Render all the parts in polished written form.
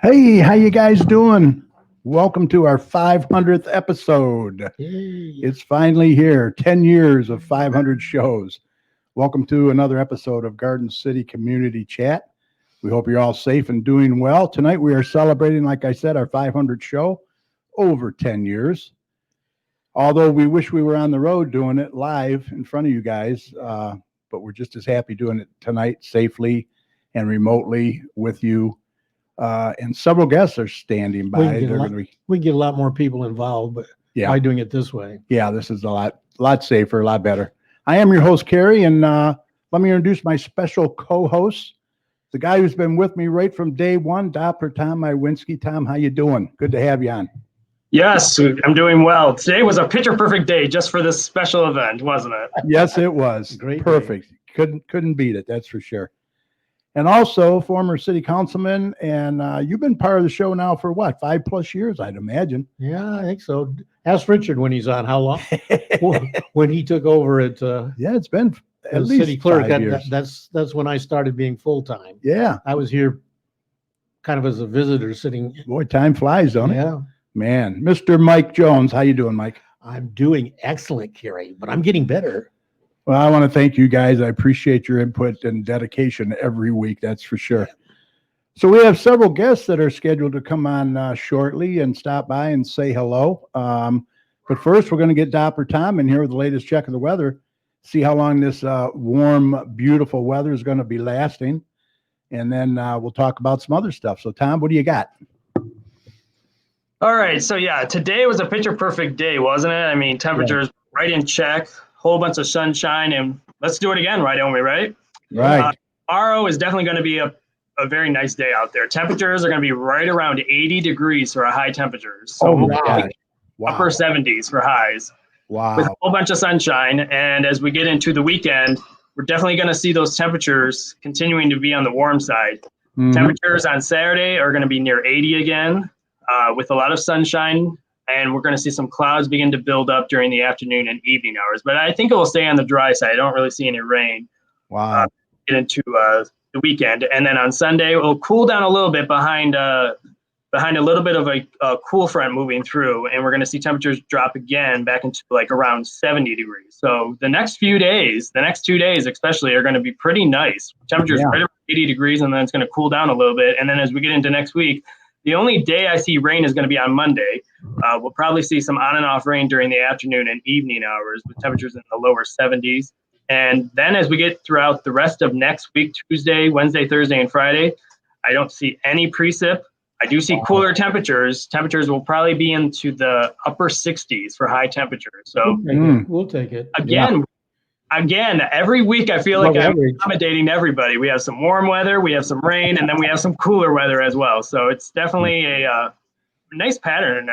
Hey, how you guys doing? Welcome to our 500th episode. Hey. It's finally here. 10 years of 500 shows. Welcome to another episode of Garden City Community Chat. We hope you're all safe and doing well. Tonight we are celebrating, like I said, our 500th show, over 10 years. Although we wish we were on the road doing it live in front of you guys, but we're just as happy doing it tonight safely and remotely with you. And several guests are standing by. We can get a lot more people involved, but by doing it this way. Yeah, this is a lot safer, a lot better. I am your host, Kerry, and let me introduce my special co-host, the guy who's been with me right from day one, Dr. Tom Iwinski. Tom, how you doing? Good to have you on. Yes, I'm doing well. Today was a picture-perfect day just for this special event, wasn't it? Yes, it was. Great Perfect. Day. Couldn't beat it, that's for sure. And also former city councilman, and you've been part of the show now for what, 5+ years, I'd imagine. Yeah, I think so. Ask Richard when he's on how long. When he took over at it's been at least city clerk. 5 years. That's when I started being full time. Yeah, I was here kind of as a visitor, sitting. Boy, time flies, don't it? Yeah, man. Mr. Mike Jones, how you doing, Mike? I'm doing excellent, Kerry, but I'm getting better. Well, I want to thank you guys. I appreciate your input and dedication every week. That's for sure. So we have several guests that are scheduled to come on shortly and stop by and say hello. But first, we're going to get Dr. Tom in here with the latest check of the weather, see how long this warm, beautiful weather is going to be lasting. And then we'll talk about some other stuff. So, Tom, what do you got? All right. So, today was a picture-perfect day, wasn't it? I mean, temperatures right in check. Whole bunch of sunshine, and let's do it again, right, Omi, right? Right. Tomorrow is definitely going to be a very nice day out there. Temperatures are going to be right around 80 degrees for a high temperature. So upper 70s for highs. Wow. With a whole bunch of sunshine. And as we get into the weekend, we're definitely going to see those temperatures continuing to be on the warm side. Mm-hmm. Temperatures on Saturday are going to be near 80 again, with a lot of sunshine. And we're going to see some clouds begin to build up during the afternoon and evening hours. But I think it will stay on the dry side. I don't really see any rain. Wow. Get into the weekend. And then on Sunday, it will cool down a little bit behind a little bit of a cool front moving through. And we're going to see temperatures drop again back into like around 70 degrees. So the next 2 days especially, are going to be pretty nice. Temperatures right around 80 degrees, and then it's going to cool down a little bit. And then as we get into next week, the only day I see rain is going to be on Monday. We'll probably see some on and off rain during the afternoon and evening hours with temperatures in the lower 70s. And then as we get throughout the rest of next week, Tuesday, Wednesday, Thursday, and Friday, I don't see any precip. I do see cooler temperatures. Temperatures will probably be into the upper 60s for high temperatures. So we'll take it. Again, every week I feel like I'm accommodating everybody. We have some warm weather, we have some rain, and then we have some cooler weather as well. So it's definitely a nice pattern,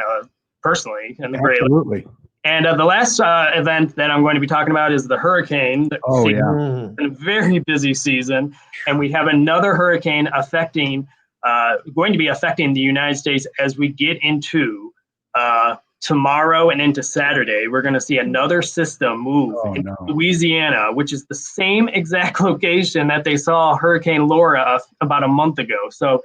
personally, in the great. Absolutely. And the last event that I'm going to be talking about is the hurricane. It's been a very busy season, and we have another hurricane going to be affecting the United States as we get into tomorrow and into Saturday. We're going to see another system move into Louisiana, which is the same exact location that they saw Hurricane Laura about a month ago. So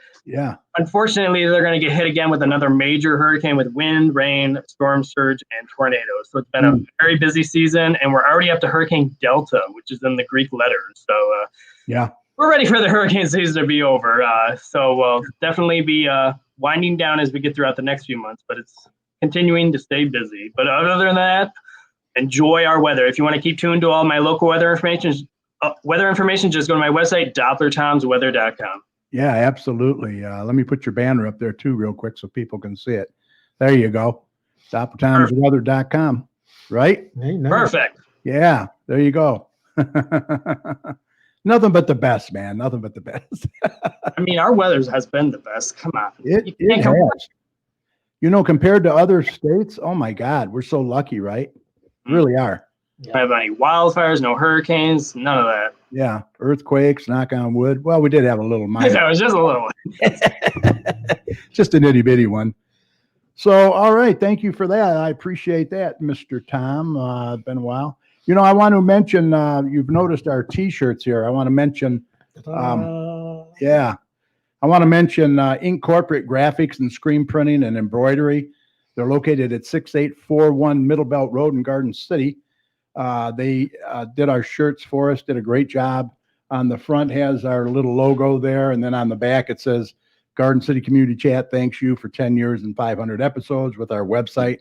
unfortunately, they're going to get hit again with another major hurricane with wind, rain, storm surge, and tornadoes. So it's been a very busy season, and we're already up to Hurricane Delta, which is in the Greek letters. So we're ready for the hurricane season to be over. So we'll definitely be winding down as we get throughout the next few months, but it's continuing to stay busy. But other than that, enjoy our weather. If you want to keep tuned to all my local weather information, just go to my website, DopplerTomsWeather.com. Yeah, absolutely. Let me put your banner up there too real quick so people can see it. There you go. DopplerTomsWeather.com. Right? Hey, nice. Perfect. Yeah, there you go. Nothing but the best, man. Nothing but the best. I mean, our weather has been the best. Come on. It has. You know, compared to other states, oh my God, we're so lucky, right? Really are. Don't have any wildfires, no hurricanes, none of that. Yeah, earthquakes, knock on wood. Well, we did have a little minor. That was just a little one. Just an itty bitty one. So, all right, thank you for that. I appreciate that, Mr. Tom. It's been a while. You know, I want to mention, you've noticed our T-shirts here. I want to mention, I I want to mention Ink Corporate Graphics and Screen Printing and Embroidery. They're located at 6841 Middle Belt Road in Garden City. They did our shirts for us, did a great job. On the front has our little logo there, and then on the back it says, Garden City Community Chat thanks you for 10 years and 500 episodes with our website.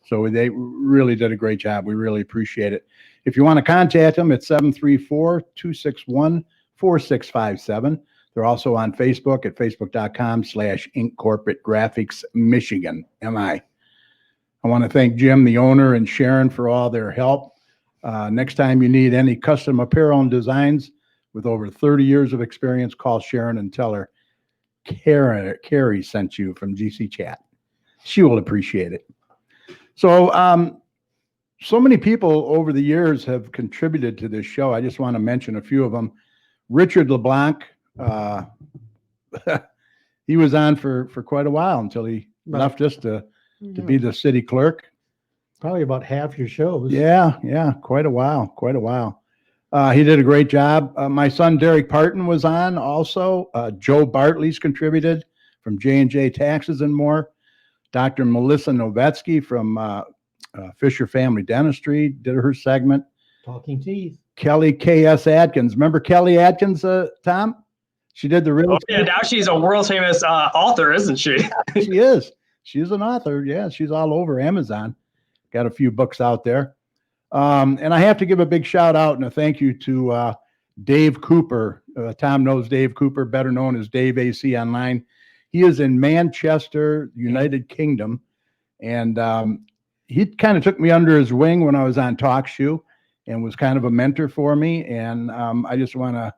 So they really did a great job. We really appreciate it. If you want to contact them, it's 734-261-4657. They're also on Facebook at facebook.com/Ink Corporate Graphics Michigan, MI. I want to thank Jim, the owner, and Sharon for all their help. Next time you need any custom apparel and designs with over 30 years of experience, call Sharon and tell her Kerry sent you from GC Chat. She will appreciate it. So, so many people over the years have contributed to this show. I just want to mention a few of them. Richard LeBlanc, he was on for quite a while until he left us to be the city clerk. Probably about half your shows. Yeah, quite a while. He did a great job. My son Derek Parton was on also. Joe Bartley's contributed from J&J Taxes and More. Dr. Melissa Novetsky from Fisher Family Dentistry did her segment. Talking Teeth. Kelly K.S. Atkins. Remember Kelly Atkins, Tom? She did the real estate. Yeah, now she's a world famous author, isn't she? She is. She's an author. Yeah, she's all over Amazon. Got a few books out there. And I have to give a big shout out and a thank you to Dave Cooper. Tom knows Dave Cooper, better known as Dave AC Online. He is in Manchester, United Kingdom. And he kind of took me under his wing when I was on Talk Shoe and was kind of a mentor for me. And I just want to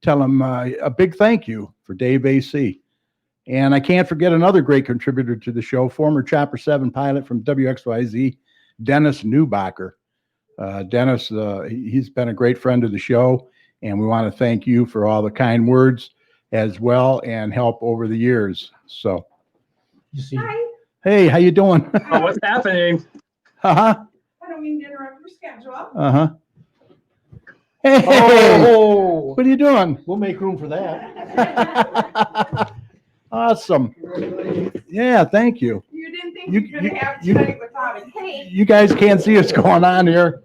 tell him a big thank you for Dave AC. And I can't forget another great contributor to the show, former Chopper 7 pilot from WXYZ, Dennis Newbacher. Dennis, he's been a great friend of the show, and we want to thank you for all the kind words as well and help over the years. So, Hi. Hey, how you doing? Oh, what's happening? Uh-huh. I don't mean to interrupt your schedule. Uh-huh. Hey, Oh, what are you doing? we'll make room for that. Awesome. Yeah, thank you. You didn't think You- you were going to have you- tonight without a cake. You guys can't see what's going on here,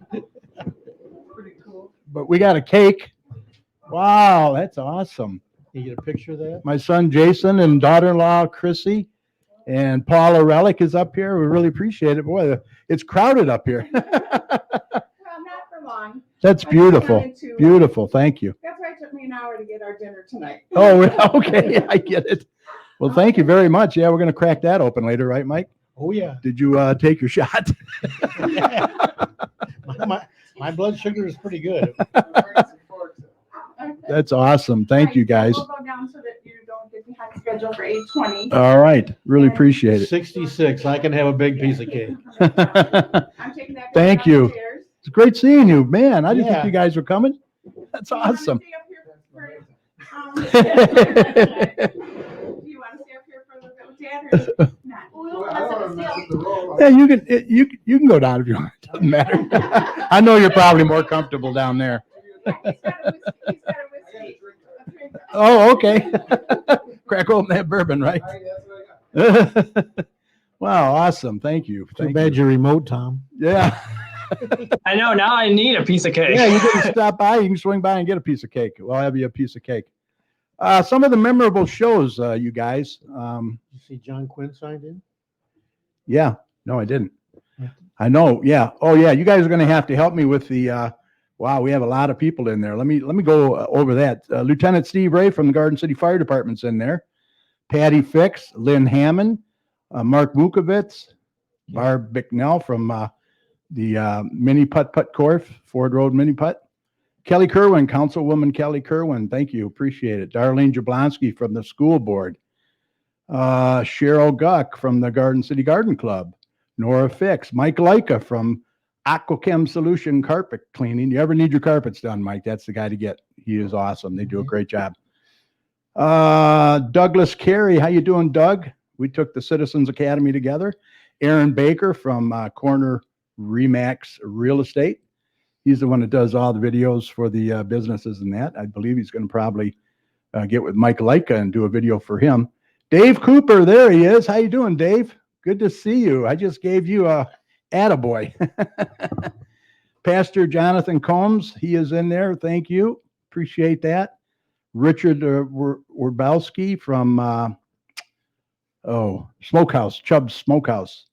Pretty cool. but we got a cake. Wow, that's awesome. You get a picture of that? My son Jason and daughter-in-law Chrissy and Paula Relic is up here. We really appreciate it. Boy, it's crowded up here. Well, not for long. That's I just beautiful. wanted to, Beautiful. Thank you. That's why it took me an hour to get our dinner tonight. Oh, okay. I get it. Well, thank you very much. Yeah, we're going to crack that open later, right, Mike? Oh, yeah. Did you take your shot? My blood sugar is pretty good. Okay. That's awesome. Thank you, Right, guys. so we'll go down so that you don't get behind schedule for 8:20. All right. Really appreciate it. 66. I can have a big piece of cake. I'm taking that. Thank back you. downstairs. It's great seeing you, man. I didn't think Yeah. you guys were coming. That's Do you wanna awesome. stay up here for- Do you want to stay up here for a little bit with Dad or not? Yeah, you can go down if you want. It doesn't matter. I know you're probably more comfortable down there. Yeah, he's got a whiskey. Oh, okay. Crack open that bourbon, right? Wow, awesome. Thank you. Too Thank bad you. you're remote, Tom. Yeah. I know, now I need a piece of cake. Yeah, you can stop by. You can swing by and get a piece of cake. We'll have you a piece of cake. Some of the memorable shows, you guys. You see John Quinn signed in? Yeah. No, I didn't. I know. Yeah. Oh, yeah. You guys are going to have to help me with the. Wow, we have a lot of people in there. Let me go over that. Lieutenant Steve Ray from the Garden City Fire Department's in there. Patty Fix, Lynn Hammond, Mark Vukovitz, Barb Bicknell from the Mini Putt Corp, Ford Road Mini Putt. Kelly Kerwin, Councilwoman Kelly Kerwin, thank you, appreciate it. Darlene Jablonski from the school board. Cheryl Guck from the Garden City Garden Club. Nora Fix, Mike Leica from Aquachem Solution Carpet Cleaning. You ever need your carpets done, Mike, that's the guy to get. He is awesome. They do a great job. Douglas Carey, how you doing, Doug? We took the Citizens Academy together. Aaron Baker from Corner Remax Real Estate. He's the one that does all the videos for the businesses and that. I believe he's going to probably get with Mike Leica and do a video for him. Dave Cooper, there he is. How you doing, Dave? Good to see you. I just gave you a attaboy. Pastor Jonathan Combs, he is in there. Thank you. Appreciate that. Richard Werbowski from Smokehouse, Chubb's Smokehouse.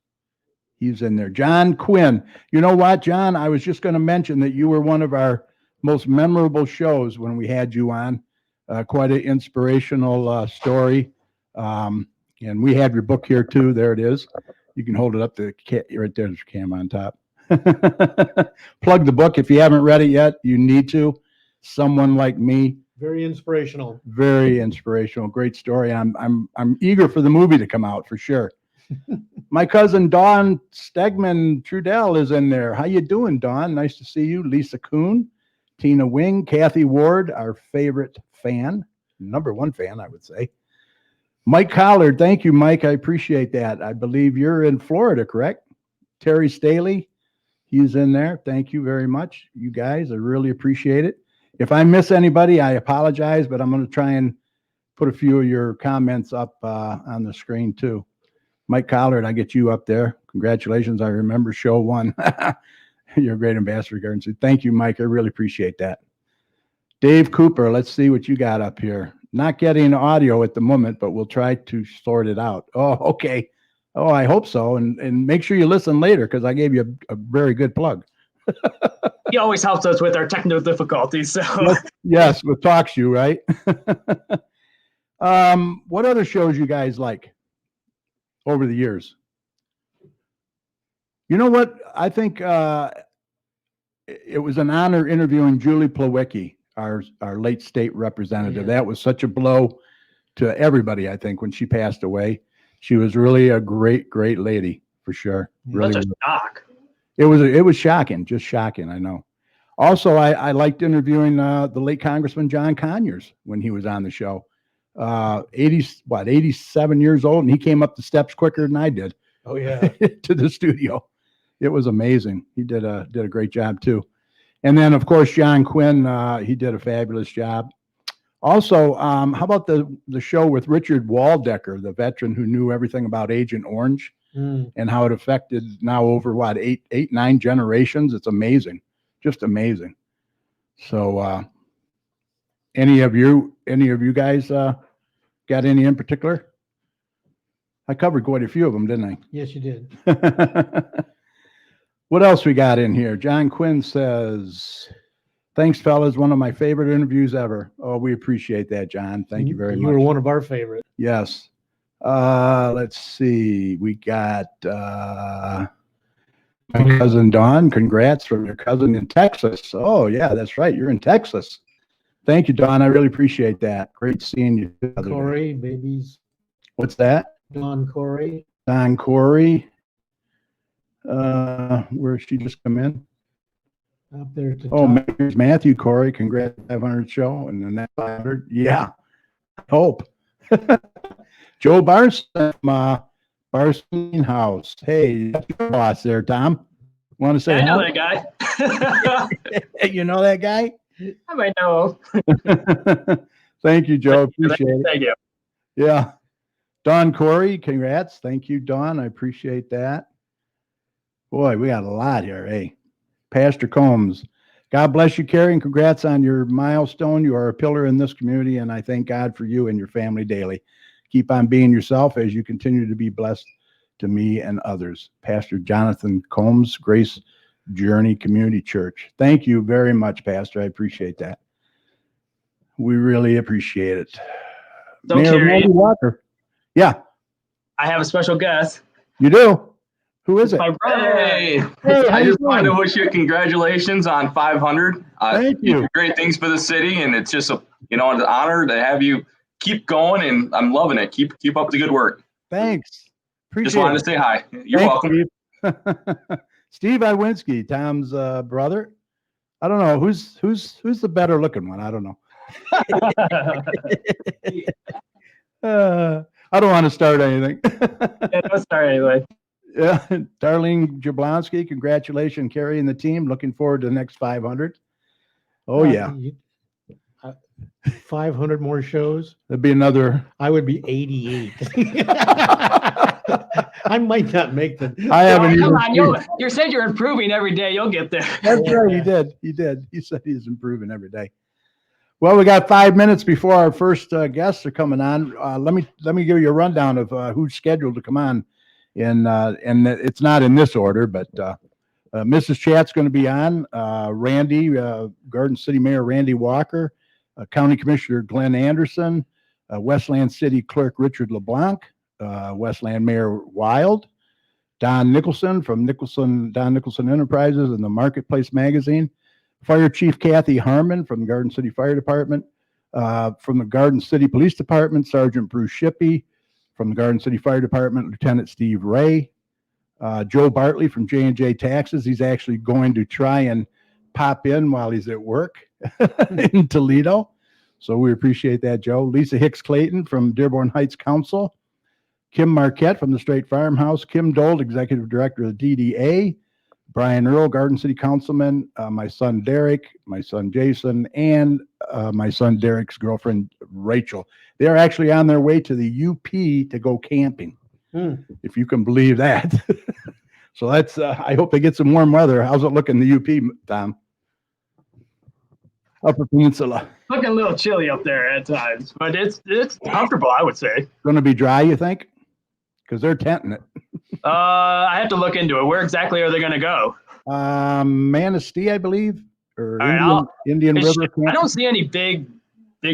He's in there. John Quinn. You know what, John? I was just going to mention that you were one of our most memorable shows when we had you on. Quite an inspirational story. And we have your book here too. There it is. You can hold it up to right there's your camera on top. Plug the book. If you haven't read it yet, you need to. Someone Like Me. Very inspirational. Very inspirational. Great story. I'm eager for the movie to come out for sure. My cousin Dawn Stegman Trudell is in there. How you doing, Dawn? Nice to see you. Lisa Kuhn, Tina Wing, Kathy Ward, our favorite fan, number one fan, I would say. Mike Collard. Thank you, Mike. I appreciate that. I believe you're in Florida, correct? Terry Staley, he's in there. Thank you very much, you guys. I really appreciate it. If I miss anybody, I apologize, but I'm going to try and put a few of your comments up on the screen too. Mike Collard, I get you up there. Congratulations. I remember show 1. You're a great ambassador, Garden City. Thank you, Mike. I really appreciate that. Dave Cooper, let's see what you got up here. Not getting audio at the moment, but we'll try to sort it out. Oh, okay. Oh, I hope so. And make sure you listen later because I gave you a very good plug. He always helps us with our technical difficulties. So yes, with TalkShoe, right? What other shows you guys like over the years? You know what? I think it was an honor interviewing Julie Plawecki, our late state representative. Yeah. That was such a blow to everybody, I think, when she passed away. She was really a great, great lady for sure. Really, such a shock. It was shocking, just shocking. I know. Also, I liked interviewing the late Congressman John Conyers when he was on the show. 87 years old, and he came up the steps quicker than I did. Oh yeah, to the studio. It was amazing. He did a great job too. And then of course John Quinn, he did a fabulous job. Also, how about the show with Richard Waldecker, the veteran who knew everything about Agent Orange and how it affected now over what, 9 generations? It's amazing, just amazing. So, any of you guys got any in particular? I covered quite a few of them, didn't I? yes, you did. What else we got in here? John Quinn says, thanks, fellas. One of my favorite interviews ever. Oh, we appreciate that, John. Thank you very much. You were one of our favorites. Yes. Let's see. We got my cousin Dawn. Congrats from your cousin in Texas. Oh, yeah, that's right. You're in Texas. Thank you, Dawn. I really appreciate that. Great seeing you. Corey, babies. What's that? Don Corey. Don Corey. Where she just come in? Up there at the Oh, top. here's Matthew Corey. Congrats, 500 show, and then that 500. Yeah, I hope. Joe Barson from Barson House. Hey, that's your boss there, Tom. Want to say I know hi? that guy. You know that guy? I might know. Thank you, Joe. Appreciate it. Thank you. Yeah. Don Corey, congrats. Thank you, Don. I appreciate that. Boy, we got a lot here, hey. Pastor Combs, God bless you, Kerry, and congrats on your milestone. You are a pillar in this community, and I thank God for you and your family daily. Keep on being yourself as you continue to be blessed to me and others. Pastor Jonathan Combs, Grace Journey Community Church. Thank you very much, Pastor. I appreciate that. We really appreciate it. So, Mayor Kerry, Randy Walker. Yeah, I have a special guest. you do. Who is it? My brother. Hey, Hey, how I you just wanted to doing? wish you congratulations on 500. Thank you. do great things for the city, and it's just an honor to have you keep going, and I'm loving it. Keep up the good work. Thanks. Just Appreciate wanted it. to say hi. You're Thanks, welcome. Steve. Steve Iwinski, Tom's brother. I don't know who's the better looking one. I don't know. I don't want to start anything. Yeah, don't start anyway. Yeah, Darlene Jablonski, congratulations, Kerry and the team. Looking forward to the next 500. Oh yeah, 500 more shows. That'd be another. I would be 88. I might not make the. I haven't Come even. on, you said you're improving every day. You'll get there. That's right. He did. He did. He said he's improving every day. Well, we got 5 minutes before our first guests are coming on. Let me give you a rundown of who's scheduled to come on, and it's not in this order, but Mrs. Chat's going to be on. Randy, Garden City Mayor Randy Walker, County Commissioner Glenn Anderson, Westland City Clerk Richard LeBlanc, Westland Mayor Wild, Don Nicholson from Don Nicholson Enterprises and the Marketplace Magazine, Fire Chief Kathy Harmon from the Garden City Fire Department, from the Garden City Police Department, Sergeant Bruce Shippey, from the Garden City Fire Department, Lieutenant Steve Ray, Joe Bartley from J&J Taxes. He's actually going to try and pop in while he's at work in Toledo. So we appreciate that, Joe. Lisa Hicks Clayton from Dearborn Heights Council, Kim Marquette from the Straight Farmhouse, Kim Dold, Executive Director of the DDA, Brian Earl, Garden City Councilman, my son Derek, my son Jason, and my son Derek's girlfriend Rachel. They're actually on their way to the UP to go camping, if you can believe that. So that's, I hope they get some warm weather. How's it looking in the UP, Tom? Upper Peninsula. Looking a little chilly up there at times, but it's comfortable, I would say. Going to be dry, you think? Because they're tenting it. I have to look into it. Where exactly are they going to go? Manistee, I believe, or All right, Indian River. I don't see any big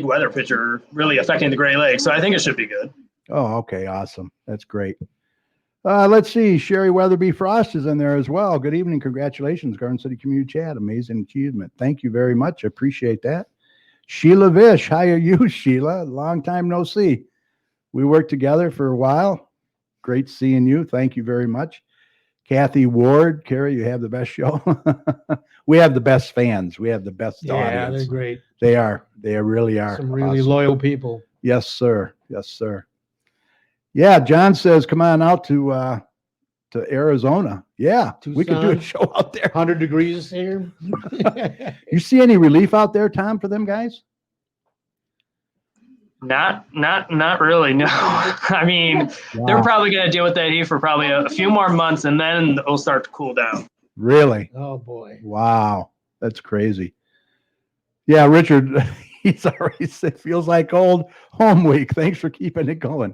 weather picture really affecting the Great Lakes, so I think it should be good. Oh, okay, awesome. That's great. Let's see. Sherry Weatherby Frost is in there as well. Good evening. Congratulations, Garden City Community Chat. Amazing achievement. Thank you very much. I appreciate that. Sheila Vish. How are you, Sheila? Long time no see. We worked together for a while. Great seeing you. Thank you very much. Kathy Ward. Kerry, you have the best show. We have the best fans. We have the best audience. Yeah, they're great. They are. They really are. Some really awesome. loyal people. Yes, sir. Yes, sir. Yeah, John says come on out to Arizona. Yeah, we could do a show out there. 100 degrees here. You see any relief out there, Tom, for them guys? Not really. No, I mean they're probably going to deal with that heat for probably a few more months, and then it'll start to cool down. Really? Oh boy! Wow, that's crazy. Yeah, Richard. He's already said, feels like old home week. Thanks for keeping it going.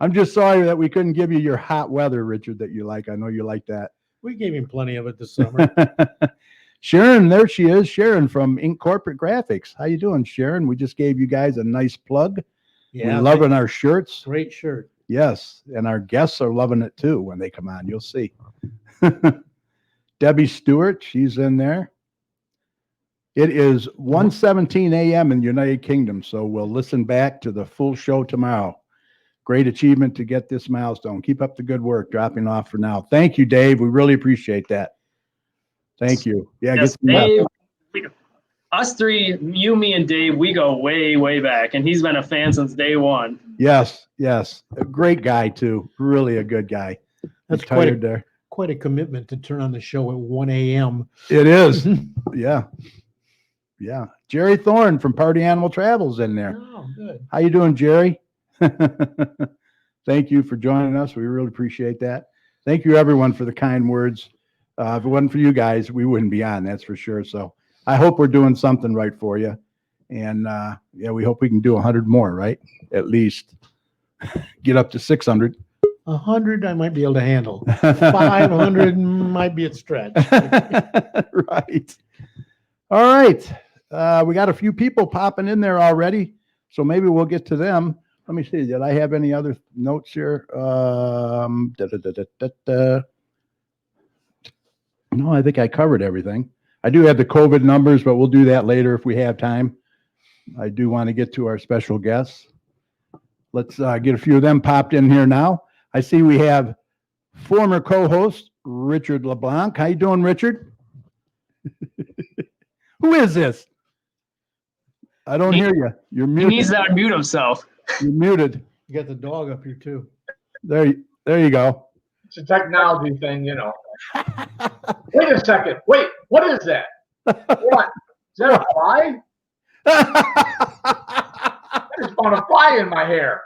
I'm just sorry that we couldn't give you your hot weather, Richard, that you like. I know you like that. We gave him plenty of it this summer. Sharon, there she is. Sharon from Ink Corporate Graphics. How you doing, Sharon? We just gave you guys a nice plug. Yeah, we're loving our shirts. Great shirt. Yes, and our guests are loving it too when they come on. You'll see. Debbie Stewart, she's in there. It is 1:17 a.m. in the United Kingdom, so we'll listen back to the full show tomorrow. Great achievement to get this milestone. Keep up the good work. Dropping off for now. Thank you, Dave. We really appreciate that. Thank you. Yeah, yes, Dave, us three, you, me, and Dave, we go way, way back, and he's been a fan since day one. Yes, yes. A great guy, too. Really a good guy. That's quite a commitment to turn on the show at 1 a.m. It is. Yeah. Yeah. Jerry Thorne from Party Animal Travels in there. Oh, good. How you doing, Jerry? Thank you for joining us. We really appreciate that. Thank you, everyone, for the kind words. If it wasn't for you guys, we wouldn't be on, that's for sure. So I hope we're doing something right for you. And yeah, we hope we can do 100 more, right? At least get up to 600. 100 I might be able to handle. 500 might be a stretch. Right. All right. We got a few people popping in there already, so maybe we'll get to them. Let me see. Did I have any other notes here? No, I think I covered everything. I do have the COVID numbers, but we'll do that later if we have time. I do want to get to our special guests. Let's get a few of them popped in here now. I see we have former co-host Richard LeBlanc. How you doing, Richard? Who is this? I don't hear you. You're muted. He needs to unmute himself. You're muted. You got the dog up here too. There you go. It's a technology thing, you know. Wait a second. Wait, what is that? What? Is that a fly? There's on a fly in my hair.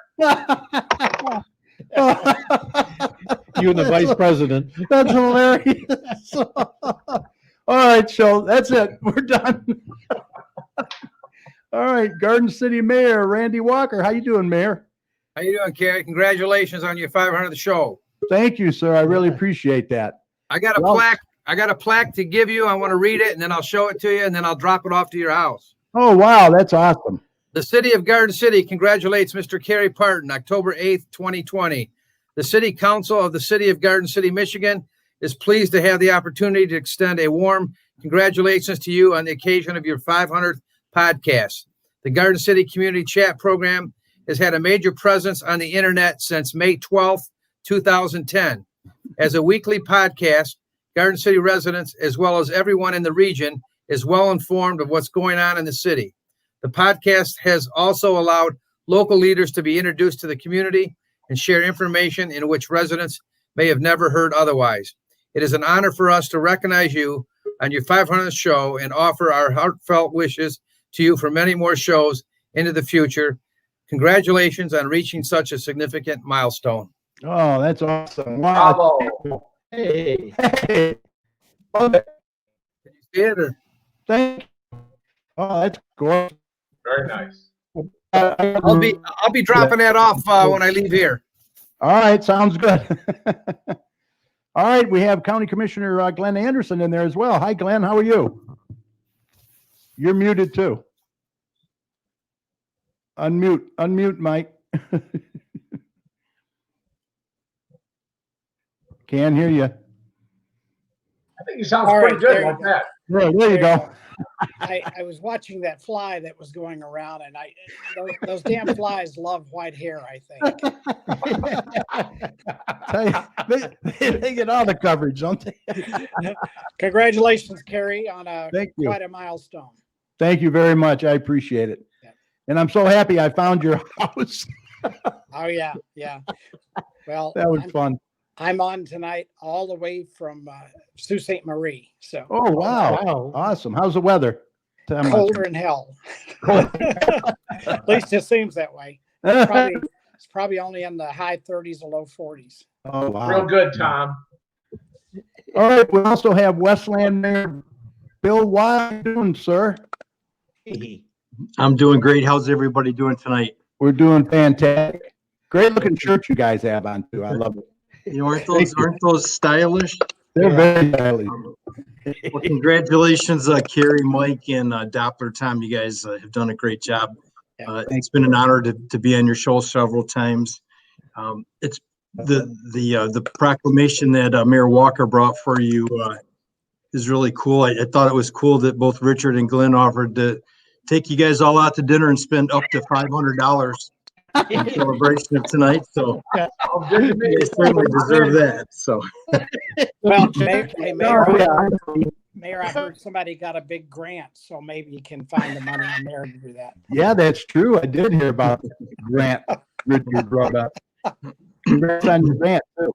You and the vice president. That's hilarious. All right, so that's it. We're done. All right, Garden City Mayor Randy Walker. How you doing, Mayor? How you doing, Kerry? Congratulations on your 500th show. Thank you, sir. I really appreciate that. I got a Well- plaque. I got a plaque to give you. I want to read it, and then I'll show it to you, and then I'll drop it off to your house. Oh, wow, that's awesome. The city of Garden City congratulates Mr. Kerry Parton, October 8th, 2020. The City Council of the City of Garden City, Michigan is pleased to have the opportunity to extend a warm congratulations to you on the occasion of your 500th podcast. The Garden City Community Chat Program has had a major presence on the internet since May 12th, 2010. As a weekly podcast, Garden City residents, as well as everyone in the region, is well informed of what's going on in the city. The podcast has also allowed local leaders to be introduced to the community and share information in which residents may have never heard otherwise. It is an honor for us to recognize you on your 500th show and offer our heartfelt wishes to you for many more shows into the future. Congratulations on reaching such a significant milestone. Oh, that's awesome. Wow. Bravo. Hey. Hey. Okay. Theater. Thank you. Oh, that's gorgeous. Very nice. I'll be dropping that off when I leave here. All right, sounds good. All right, we have County Commissioner Glenn Anderson in there as well. Hi, Glenn. How are you? You're muted too. Unmute, Mike. Can't hear you. I think he sounds All pretty right, good there like you that. There you go. I was watching that fly that was going around, and those damn flies love white hair, I think. Tell you, they get all the coverage, don't they? Congratulations, Kerry, on Thank you. quite a milestone. Thank you very much. I appreciate it. Yeah. And I'm so happy I found your house. Oh yeah, yeah. Well, That was fun. I'm on tonight all the way from Sault Ste. Marie, so Oh, wow. Wow. Awesome. How's the weather? Tell me. colder than hell. At least it seems that way. It's probably only in the high 30s or low 40s. Oh, wow. Real good, Tom. All right. We also have Westland Mayor Bill. What are you doing, sir? Hey. I'm doing great. How's everybody doing tonight? We're doing fantastic. Great looking shirt you guys have on too. I love it. You know, aren't those stylish? They're very stylish. Well, congratulations, Kerry, Mike, and Doppler Tom. You guys have done a great job. It's been an honor to be on your show several times. It's the proclamation that Mayor Walker brought for you is really cool. I thought it was cool that both Richard and Glenn offered to take you guys all out to dinner and spend up to $500 in celebration of tonight. So Oh, good to meet you you. guys certainly deserve that. So Well, Mayor, I heard somebody got a big grant, so maybe you can find the money in there to do that. Yeah, that's true. I did hear about the grant Richard brought up. Congrats on your grant too.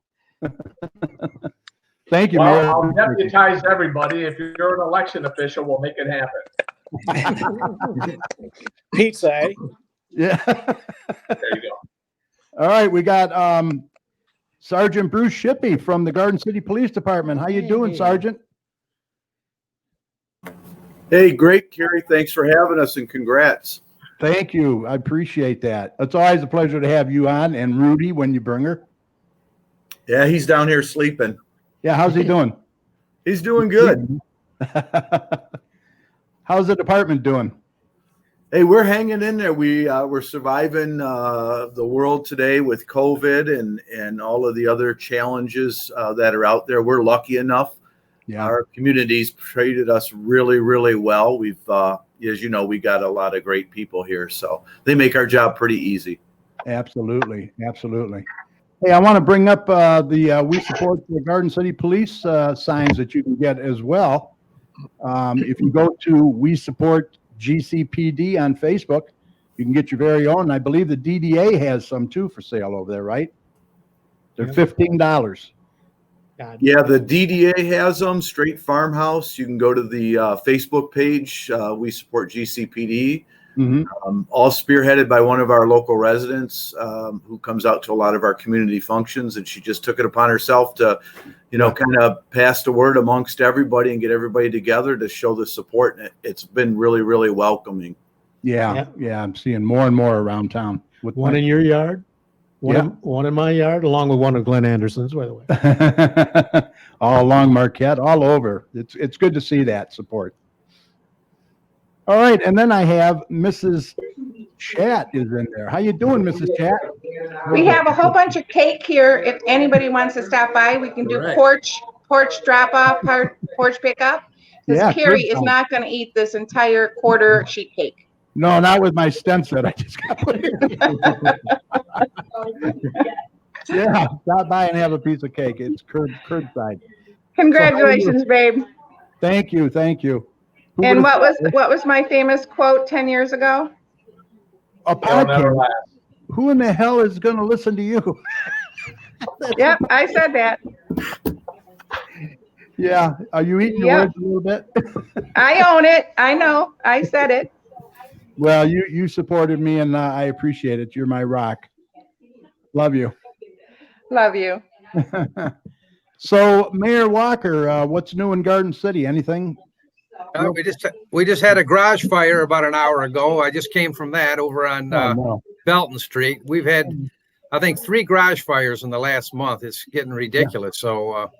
Thank you, Mayor. Well, I'll deputize everybody. If you're an election official, we'll make it happen. Pizza, eh? Yeah. There you go. All right, we got Sergeant Bruce Shippey from the Garden City Police Department. How you doing, Hey. Sergeant? Hey, great, Kerry. Thanks for having us and congrats. Thank you. I appreciate that. It's always a pleasure to have you on, and Rudy when you bring her. Yeah, he's down here sleeping. Yeah, how's he doing? He's doing good. How's the department doing? Hey, we're hanging in there. We're surviving the world today with COVID and all of the other challenges that are out there. We're lucky enough. Yeah. Our community's treated us really, really well. We've, as you know, we got a lot of great people here, so they make our job pretty easy. Absolutely. Absolutely. Hey, I want to bring up the We Support the Garden City Police signs that you can get as well. If you go to We Support GCPD on Facebook, you can get your very own. I believe the DDA has some too for sale over there, right? They're $15. God. Yeah, the DDA has them, Straight Farmhouse. You can go to the Facebook page. We support GCPD. All spearheaded by one of our local residents who comes out to a lot of our community functions. And she just took it upon herself to, kind of pass the word amongst everybody and get everybody together to show the support. And it's been really, really welcoming. Yeah. I'm seeing more and more around town. With One in your yard, one in my yard, along with one of Glenn Anderson's, by the way. all along Marquette, all over. It's good to see that support. All right, and then I have Mrs. Chat is in there. How you doing, Mrs. Chat? We have a whole bunch of cake here. If anybody wants to stop by, we can do porch drop off, porch pickup. Because Kerry is not going to eat this entire quarter sheet cake. No, not with my stem set. I just got put in. Yeah, stop by and have a piece of cake. It's curbside. Congratulations, babe. Thank you. And what was my famous quote 10 years ago? A podcast. Who in the hell is going to listen to you? Yep, I said that. Yeah. Are you eating your words a little bit? I own it. I know. I said it. Well, you supported me, and I appreciate it. You're my rock. Love you. Love you. So, Mayor Walker, what's new in Garden City? Anything? We just had a garage fire about an hour ago. I just came from that over on Belton Street. We've had, I think, 3 garage fires in the last month. It's getting ridiculous. So,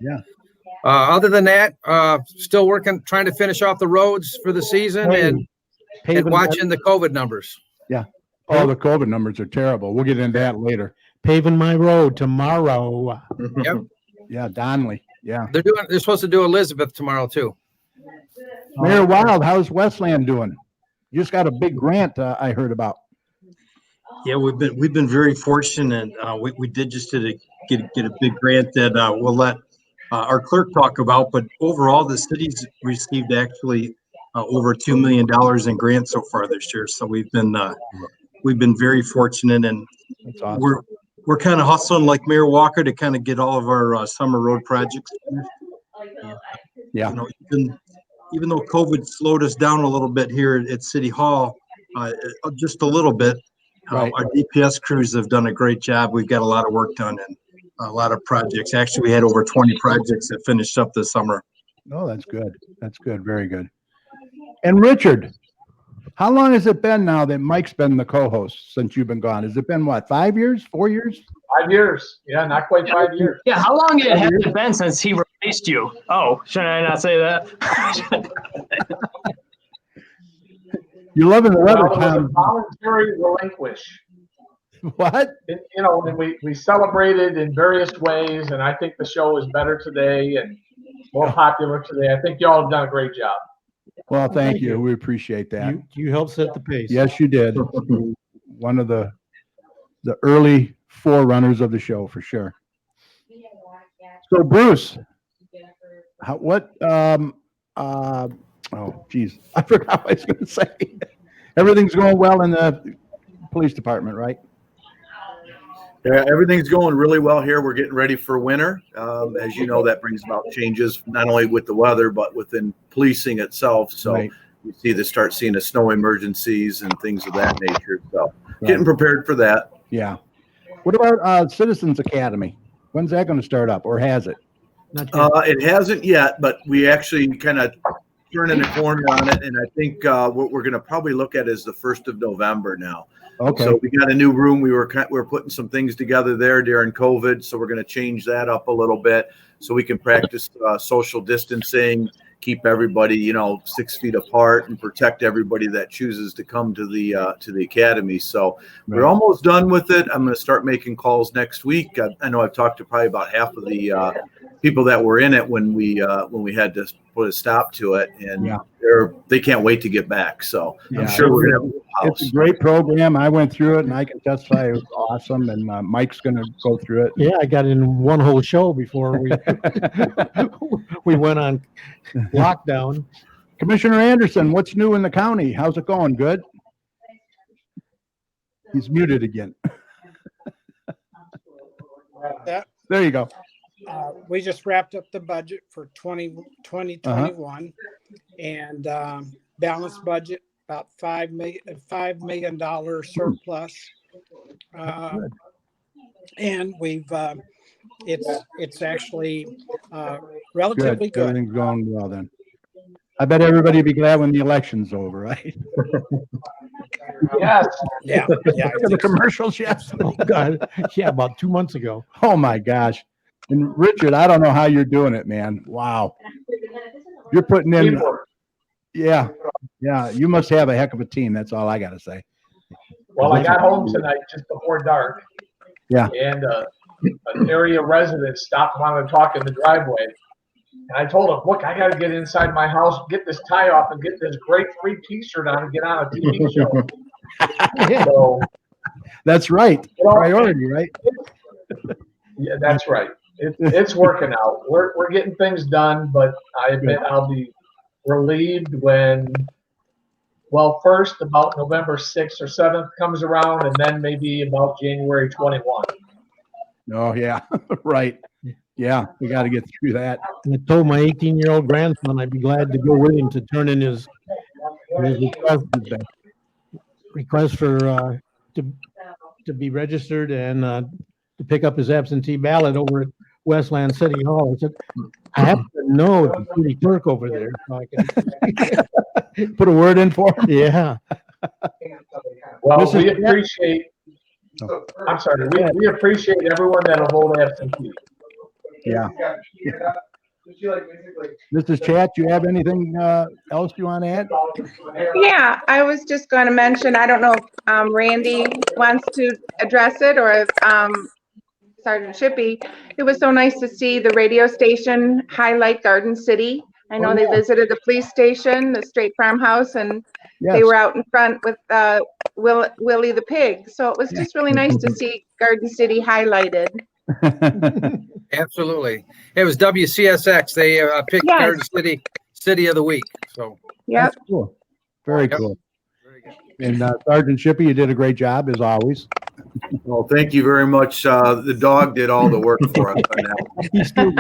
other than that, still working, trying to finish off the roads for the season and watching the COVID numbers. Yeah. Oh, the COVID numbers are terrible. We'll get into that later. Paving my road tomorrow. Yep. Yeah, Donley. Yeah. They're supposed to do Elizabeth tomorrow too. Mayor Wild, how's Westland doing? You just got a big grant I heard about. Yeah, we've been very fortunate. We did just get a big grant that we'll let our clerk talk about. But overall, the city's received actually over $2 million in grants so far this year. So we've been very fortunate, and that's awesome. We're kind of hustling like Mayor Walker to kind of get all of our summer road projects finished. Yeah. Even though COVID slowed us down a little bit here at City Hall, just a little bit, our DPS crews have done a great job. We've got a lot of work done and a lot of projects. Actually, we had over 20 projects that finished up this summer. Oh, that's good. That's good. Very good. And Richard, how long has it been now that Mike's been the co-host since you've been gone? Has it been what, 5 years, 4 years? 5 years. Yeah, not quite 5 years. Yeah, how long has it been since he replaced you? Oh, should I not say that? You're loving the weather, Tom. Voluntary relinquish. What? And we celebrated in various ways, and I think the show is better today and more popular today. I think y'all have done a great job. Well, thank you. We appreciate that. You helped set the pace. Yes, you did. One of the early forerunners of the show, for sure. So, Bruce, oh, geez, I forgot what I was going to say. Everything's going well in the police department, right? Yeah, everything's going really well here. We're getting ready for winter. As you know, that brings about changes not only with the weather, but within policing itself. So we start seeing the snow emergencies and things of that nature. So getting prepared for that. Yeah. What about Citizens Academy? When's that going to start up, or has it? It hasn't yet, but we actually kind of turning the corner on it. And I think what we're going to probably look at is the 1st of November now. Okay. So we got a new room. We were putting some things together there during COVID. So we're going to change that up a little bit so we can practice social distancing, keep everybody, 6 feet apart, and protect everybody that chooses to come to the academy. So we're almost done with it. I'm going to start making calls next week. I know I've talked to probably about half of the people that were in it when we had to put a stop to it, and they can't wait to get back. So I'm sure we're going to. It's a great program. I went through it, and I can testify it was awesome. And Mike's going to go through it. Yeah, I got in one whole show before we went on lockdown. Commissioner Anderson, what's new in the county? How's it going? Good? He's muted again. Yeah. There you go. we just wrapped up the budget for 2021 and balanced budget about $5 million surplus. And we've it's actually relatively good. Everything's going well then. I bet everybody will be glad when the election's over, right? Yes. Yeah. The commercials, yes. Oh, God. Yeah, about 2 months ago. Oh my gosh. And Richard, I don't know how you're doing it, man. Wow. You're putting in. Teamwork. Yeah. You must have a heck of a team. That's all I got to say. Well, I got home tonight just before dark. Yeah. And an area resident stopped wanting to talk in the driveway. And I told him, look, I got to get inside my house, get this tie off, and get this great free T-shirt on and get on a TV show. So, that's right. Priority, right? Yeah, that's right. It's working out. We're getting things done, but I admit I'll be relieved when, well, first about November 6th or 7th comes around, and then maybe about January 21. Oh, yeah. Right. Yeah, we got to get through that. And I told my 18-year-old grandson I'd be glad to go with him to turn in his request for to be registered and to pick up his absentee ballot over at Westland City Hall. I said, I have to know the city clerk over there. So I can put a word in for him. Yeah. Well, we appreciate. I'm sorry. We appreciate everyone that'll vote absentee. Yeah. Mrs. Chat, do you have anything else you want to add? Yeah, I was just going to mention, I don't know if Randy wants to address it or if Sergeant Shippey. It was so nice to see the radio station highlight Garden City. I know they visited the police station, the Straight Farmhouse, and they were out in front with Willie the pig. So it was just really nice to see Garden City highlighted. Absolutely. It was WCSX. They picked Garden City of the Week. So that's cool. Very cool. And Sergeant Shippey, you did a great job as always. Well, thank you very much. The dog did all the work for us on that.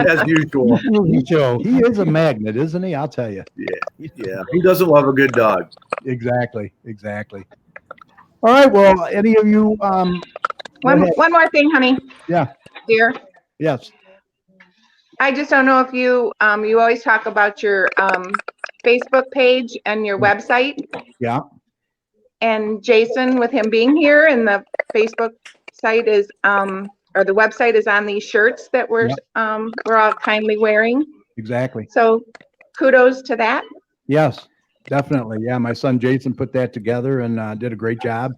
As usual. He is a magnet, isn't he? I'll tell you. Yeah. Who doesn't love a good dog? Exactly. All right. Well, any of you? One more thing, honey. Yeah. Dear. Yes. I just don't know if you you always talk about your Facebook page and your website. Yeah. And Jason, with him being here, and the Facebook site is or the website is on these shirts that we're all kindly wearing. Exactly. So kudos to that. Yes, definitely. Yeah, my son Jason put that together and did a great job.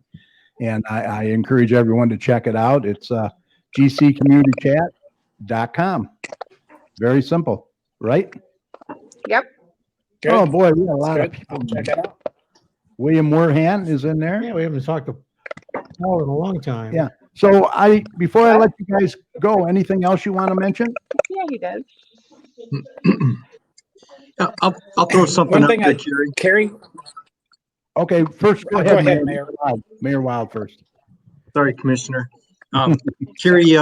And I encourage everyone to check it out. It's gccommunitychat.com. Very simple, right? Yep. Good. Oh boy, we got a lot of people. Check it out. William Warhan is in there. Yeah, we haven't talked to Paul in a long time. Yeah. So before I let you guys go, anything else you want to mention? Yeah, he does. I'll throw something up there, Kerry. Okay, first go ahead, Mayor. Mayor Wild first. Sorry, Commissioner. Kerry,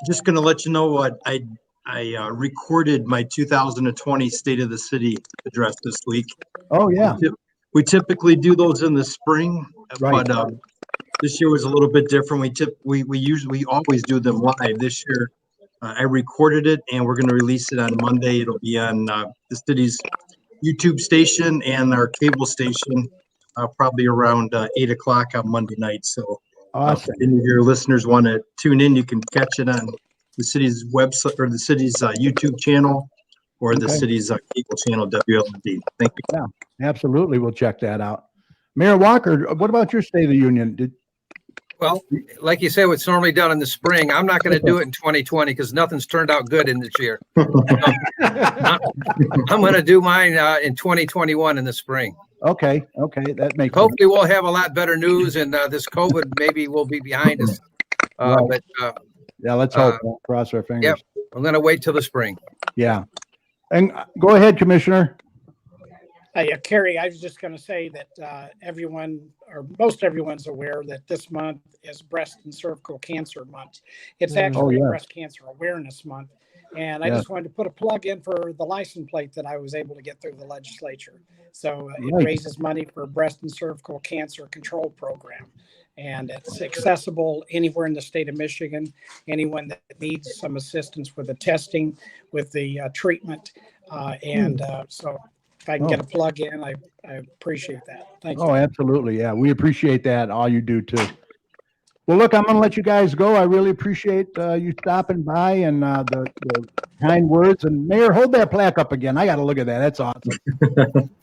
just going to let you know what I recorded my 2020 State of the City address this week. Oh yeah. We typically do those in the spring, right. But this year was a little bit different. We always do them live. This year, I recorded it, and we're going to release it on Monday. It'll be on the city's YouTube station and our cable station, probably around 8 o'clock on Monday night. So, awesome. If any of your listeners want to tune in, you can catch it on the city's website or the city's YouTube channel. Or the city's cable channel, WLD. Thank you. Yeah, absolutely. We'll check that out. Mayor Walker, what about your State of the Union? Well, like you said, it's normally done in the spring. I'm not going to do it in 2020 because nothing's turned out good in this year. I'm going to do mine in 2021 in the spring. Okay. That makes Hopefully we'll have a lot better news, and this COVID maybe will be behind us. Right. But yeah, let's hope. Cross our fingers. Yep. I'm going to wait till the spring. Yeah. And go ahead, Commissioner. Kerry, I was just going to say that everyone, or most everyone's aware that this month is Breast and Cervical Cancer Month. It's actually Breast Cancer Awareness Month. And I Yes. just wanted to put a plug in for the license plate that I was able to get through the legislature. So it Right. raises money for breast and cervical cancer control program. And it's accessible anywhere in the state of Michigan. Anyone that needs some assistance with the testing, with the treatment. So if I can get a plug in, I appreciate that. Thank you. Oh, absolutely. Yeah, we appreciate that. All you do too. Well, look, I'm going to let you guys go. I really appreciate you stopping by and the kind words. And Mayor, hold that plaque up again. I got to look at that. That's awesome.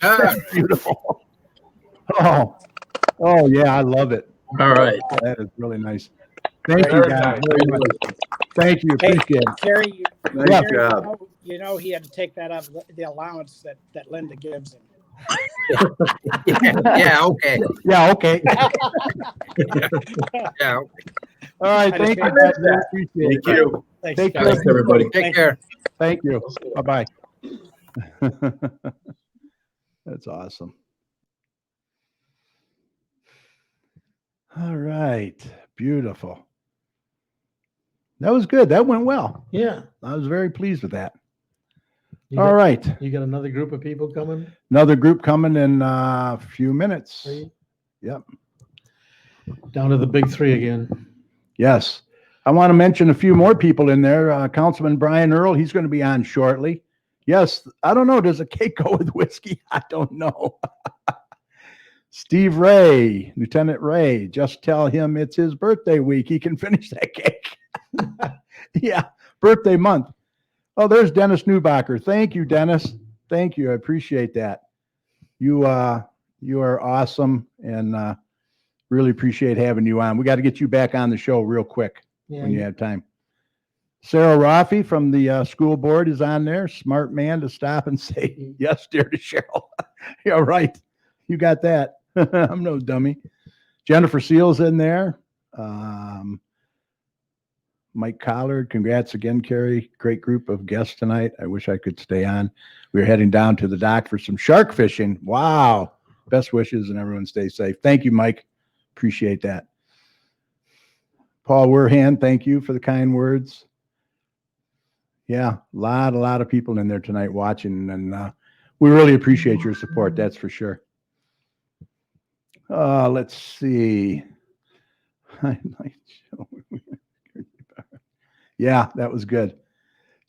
That's beautiful. Oh, yeah, I love it. All right. That is really nice. Thank you, guys. Very much. Thank you. Hey, Appreciate it. Kerry, Nice Kerry, job. you know he had to take that out of the allowance that Linda gives him. Yeah, okay. Yeah, okay. Yeah. All right. I Thank you, just- guys. Really appreciate it. Thank you. Thanks, Take guys. care. Thanks, everybody. Take care. Thank you. Bye-bye. That's awesome. All right. Beautiful. That was good. That went well. Yeah. I was very pleased with that. You All got- right. You got another group of people coming? Another group coming in a few minutes. Three? Yep. Down to the big three again. Yes. I want to mention a few more people in there. Councilman Brian Earl, he's going to be on shortly. Yes. I don't know. Does a cake go with whiskey? I don't know. Steve Ray, Lieutenant Ray, just tell him it's his birthday week. He can finish that cake. Yeah. Birthday month. Oh, there's Dennis Newbacher. Thank you, Dennis. Thank you. I appreciate that. You are awesome and really appreciate having you on. We got to get you back on the show real quick when you have time. Sarah Rafi from the school board is on there. Smart man to stop and say yes, dear, to Cheryl. Yeah, right. You got that. I'm no dummy. Jennifer Seals in there. Mike Collard, congrats again, Kerry. Great group of guests tonight. I wish I could stay on. We're heading down to the dock for some shark fishing. Wow. Best wishes and everyone stay safe. Thank you, Mike. Appreciate that. Paul Werhan, thank you for the kind words. Yeah, a lot of people in there tonight watching, and we really appreciate your support. That's for sure. Let's see. Yeah, that was good.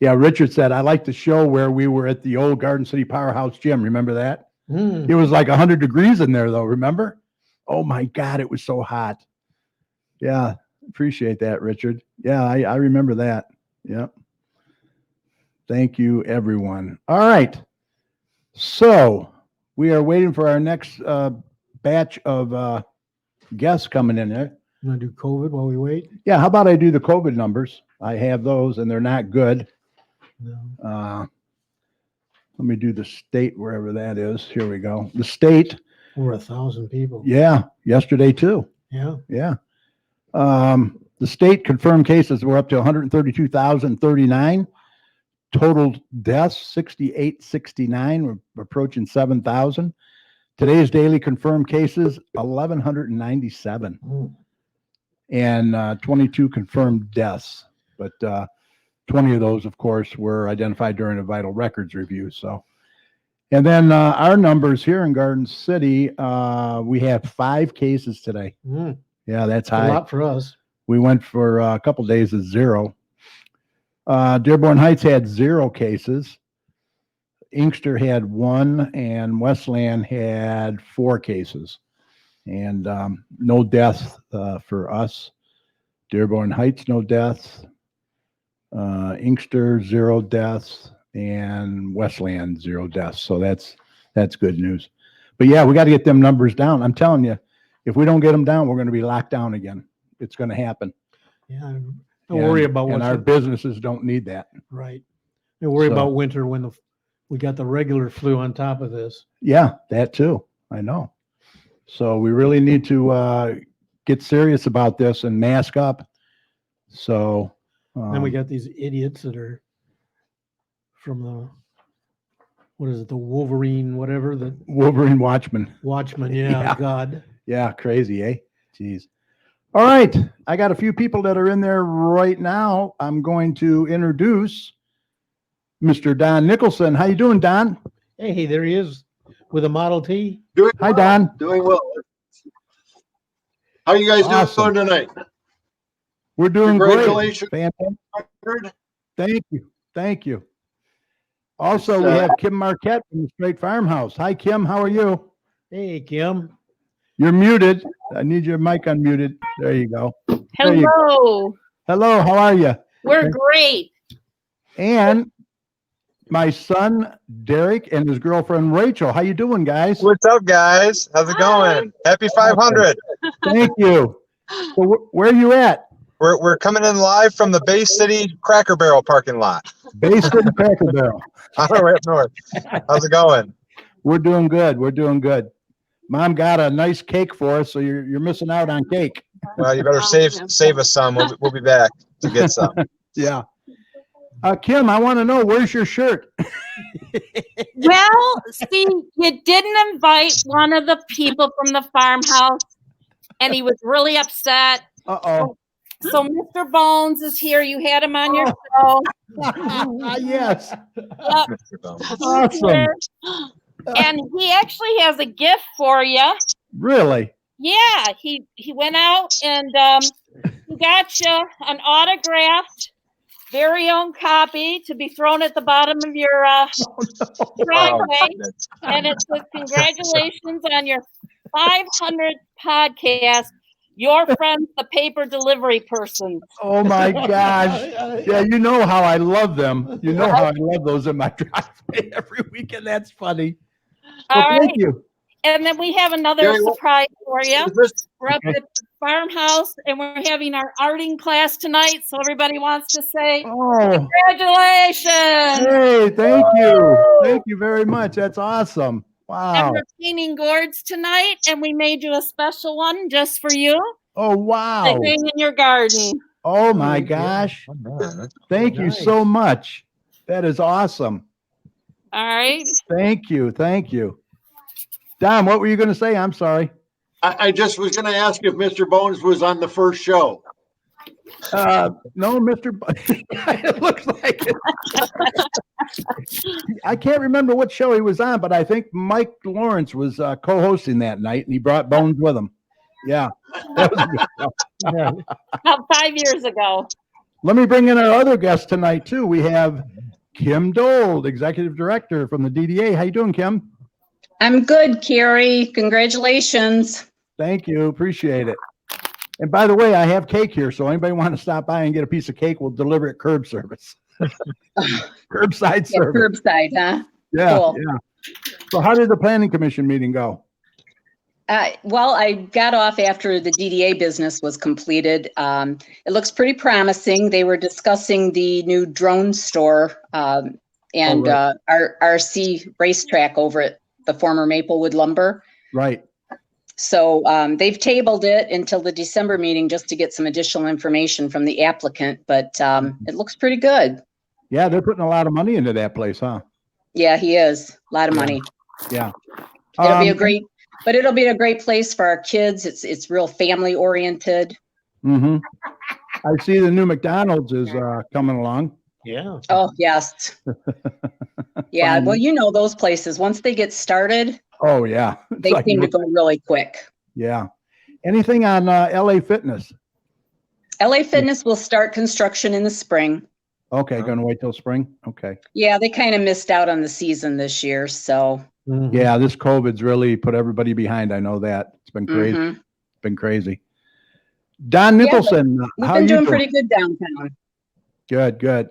Yeah, Richard said, I like the show where we were at the old Garden City Powerhouse Gym. Remember that? It was like 100 degrees in there, though. Remember? Oh, my God, it was so hot. Yeah, appreciate that, Richard. Yeah, I remember that. Yep. Thank you, everyone. All right. So we are waiting for our next batch of guests coming in there. You want to do COVID while we wait? Yeah, how about I do the COVID numbers? I have those, and they're not good. No. Let me do the state, wherever that is. Here we go. The state. Over 1,000 people. Yeah, yesterday too. Yeah. Yeah. The state confirmed cases were up to 132,039. Total deaths, 6,869. We're approaching 7,000. Today's daily confirmed cases, 1,197. And 22 confirmed deaths. But 20 of those, of course, were identified during a vital records review. So, and then our numbers here in Garden City, we have 5 cases today. Yeah, that's high. A lot for us. We went for a couple days of 0. Dearborn Heights had 0 cases. Inkster had 1, and Westland had 4 cases. And no deaths for us. Dearborn Heights, no deaths. Inkster, 0 deaths. And Westland, 0 deaths. So that's good news. But yeah, we got to get them numbers down. I'm telling you, if we don't get them down, we're going to be locked down again. It's going to happen. Yeah. Don't worry about and what's our businesses don't need that. right. Don't worry So- about winter when we got the regular flu on top of this. Yeah, that too. I know. So we really need to get serious about this and mask up. So Then we got these idiots that are from what is it, the Wolverine, whatever, the Wolverine Watchman. Watchman. Yeah, Yeah. God. Yeah, crazy, eh? Jeez. All right. I got a few people that are in there right now. I'm going to introduce Mr. Don Nicholson. How you doing, Don? Hey, there he is with a Model T. Hi, Don. Doing well. How you guys Awesome. doing tonight? We're doing great. Congratulations. Fantastic. Thank you. Thank you. Also, we have Kim Marquette from the Straight Farmhouse. Hi, Kim. How are you? Hey, Kim. You're muted. I need your mic unmuted. There you go. There you go. Hello. Hello. How are you? We're great. And my son, Derek, and his girlfriend, Rachel. How you doing, guys? What's up, guys? How's it going? Happy 500. Thank you. So where are you at? We're coming in live from the Bay City Cracker Barrel parking lot. Bay City Cracker Barrel. Right up north. How's it going? We're doing good. We're doing good. Mom got a nice cake for us, so you're missing out on cake. Well, you better save us some. We'll be back to get some. Yeah. Kim, I want to know, where's your shirt? Well, see, you didn't invite one of the people from the farmhouse, and he was really upset. Uh-oh. So Mr. Bones is here. You had him on your show. Yes. Yep. Awesome. And he actually has a gift for you. Really? Yeah, he went out and he got you an autographed, very own copy to be thrown at the bottom of your driveway. And it says, congratulations on your 500th podcast. Your friends, the paper delivery person. Oh my gosh. Yeah, you know how I love them. You know how I love those in my driveway every weekend. That's funny. Well, All thank right. you. And then we have another Jerry, surprise for you. We're up Okay. at the farmhouse and we're having our arting class tonight. So everybody wants to say, Oh, congratulations. hey, thank you. Thank you very much. That's awesome. And Wow. we're painting gourds tonight, and we made you a special one just for you Oh, to wow. hang in your garden. Oh my gosh. Thank you so much. That is awesome. All right. Thank you. Thank you. Don, what were you going to say? I'm sorry. I just was going to ask if Mr. Bones was on the first show. No, Mr. It looks like it. I can't remember what show he was on, but I think Mike Lawrence was co-hosting that night, and he brought Bones with him. Yeah. That was a good show. Yeah. About 5 years ago. Let me bring in our other guest tonight, too. We have Kim Dold, Executive Director from the DDA. How you doing, Kim? I'm good, Kerry. Congratulations. Thank you. Appreciate it. And by the way, I have cake here, so anybody want to stop by and get a piece of cake, we'll deliver it curb service. Curbside service. Curbside, huh? Yeah, Cool. yeah. So how did the planning commission meeting go? Well, I got off after the DDA business was completed. It looks pretty promising. They were discussing the new drone store and right. our RC racetrack over at the former Maplewood Lumber. Right. So they've tabled it until the December meeting just to get some additional information from the applicant, but it looks pretty good. Yeah, they're putting a lot of money into that place, huh? Yeah, he is. A lot of money. Yeah. It'll be it'll be a great place for our kids. It's real family oriented. Mm-hmm. I see the new McDonald's is coming along. Yeah. Oh, yes. Yeah. Well, you know, those places, once they get started, Oh, yeah. It's they like- seem to go really quick. Yeah. Anything on LA Fitness? LA Fitness will start construction in the spring. Okay, gonna wait till spring? Okay. Yeah, they kind of missed out on the season this year. So, Yeah, this COVID's really put everybody behind. I know that. It's been crazy. Mhm. It's been crazy. Don Yeah, Nicholson, we've how been you doing doing? pretty good downtown. Good, good.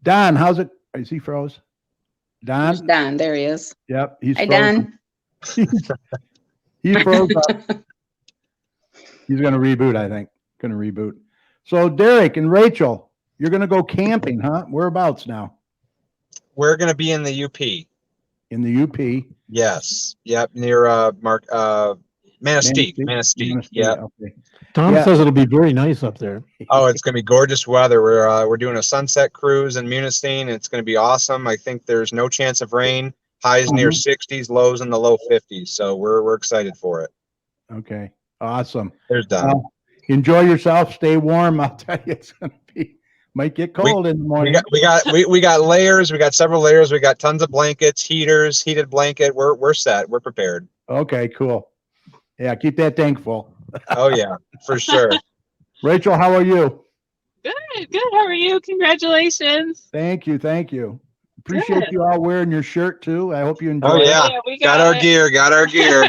Don, how's it? Is he froze? Don? There's Don, there he is. Yep, he's Hi, frozen. Don. He froze up. He's gonna reboot, I think. Gonna reboot. So Derek and Rachel, you're gonna go camping, huh? Whereabouts now? We're going to be in the UP. In the UP. Yes. Yep. Near Manistee. Manistee. Yeah. Okay. Tom Yeah. says it'll be very nice up there. Oh, it's going to be gorgeous weather. We're doing a sunset cruise in Munistine. It's going to be awesome. I think there's no chance of rain. Highs near 60s, lows in the low 50s. So we're excited for it. Okay. Awesome. There's Don. Enjoy yourself. Stay warm. I'll tell you, it's gonna be Might get cold in the We morning. got layers. We got several layers. We got tons of blankets, heaters, heated blanket. We're set. We're prepared. Okay, cool. Yeah, keep that tank full. Oh yeah, for sure. Rachel, how are you? Good, good. How are you? Congratulations. Thank you, thank you. Appreciate you all wearing your shirt too. I hope you enjoy Oh it. yeah, we got our gear. Got our gear.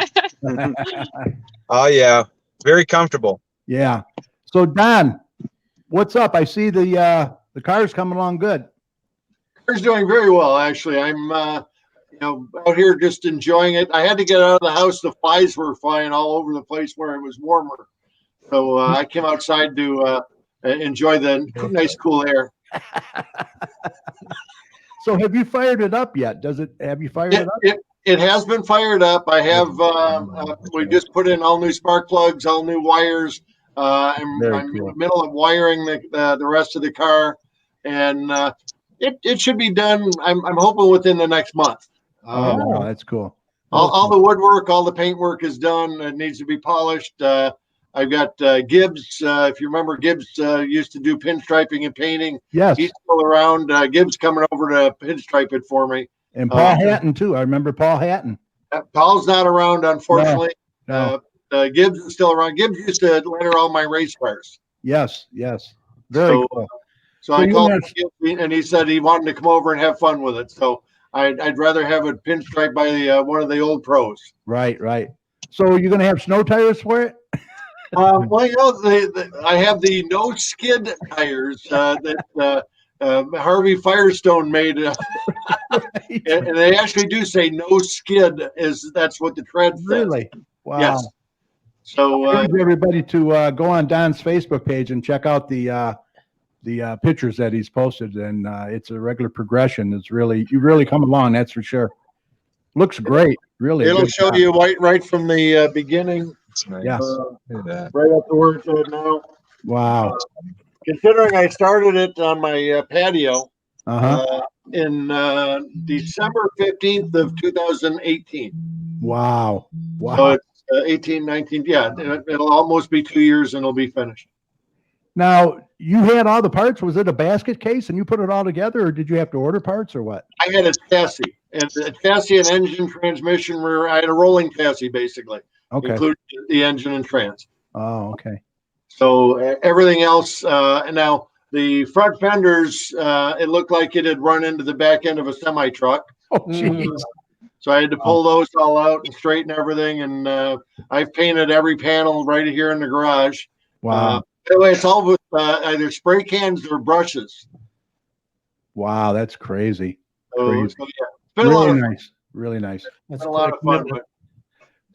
Oh yeah, very comfortable. Yeah. So Don, what's up? I see the car's coming along good. Car's doing very well, actually. I'm out here just enjoying it. I had to get out of the house. The flies were flying all over the place where it was warmer. So I came outside to enjoy the nice cool air. So have you fired it up yet? Have you fired it up? It has been fired up. I have, we just put in all new spark plugs, all new wires. I'm in the middle of wiring the rest of the car, and it should be done. I'm hoping within the next month. Wow, that's cool. All the woodwork, all the paintwork is done. It needs to be polished. I've got Gibbs. If you remember, Gibbs used to do pinstriping and painting. Yes. He's still around. Gibbs coming over to pinstripe it for me. And Paul Hatton too. I remember Paul Hatton. Paul's not around, unfortunately. No. Gibbs is still around. Gibbs used to letter all my race cars. Yes, yes. Very cool. So I called him and he said he wanted to come over and have fun with it. So I'd rather have it pinstriped by one of the old pros. Right, right. So you're going to have snow tires for it? Well, I have the no skid tires that Harvey Firestone made, and they actually do say no skid. That's what the tread says. Really? Wow. Yes. So I urge everybody to go on Don's Facebook page and check out the pictures that he's posted, and it's a regular progression. You really come along, that's for sure. Looks great, really. It'll show you right from the beginning. Nice. Yes. Right up to where it's at now. Wow. Considering I started it on my patio in December 15th of 2018. Wow. Wow. So it's 18, 19. Yeah, it'll almost be 2 years and it'll be finished. Now, you had all the parts. Was it a basket case and you put it all together, or did you have to order parts, or what? I had a chassis. And a chassis and engine, transmission, rear. I had a rolling chassis, basically. Okay. Including the engine and trans. Oh, okay. So everything else, now the front fenders, it looked like it had run into the back end of a semi truck. Oh, jeez. So I had to pull those all out and straighten everything. And I've painted every panel right here in the garage. Wow. By the way, it's all with either spray cans or brushes. Wow, that's crazy. So yeah, it's been Really a lot of nice. Really nice. It's been a lot of fun. But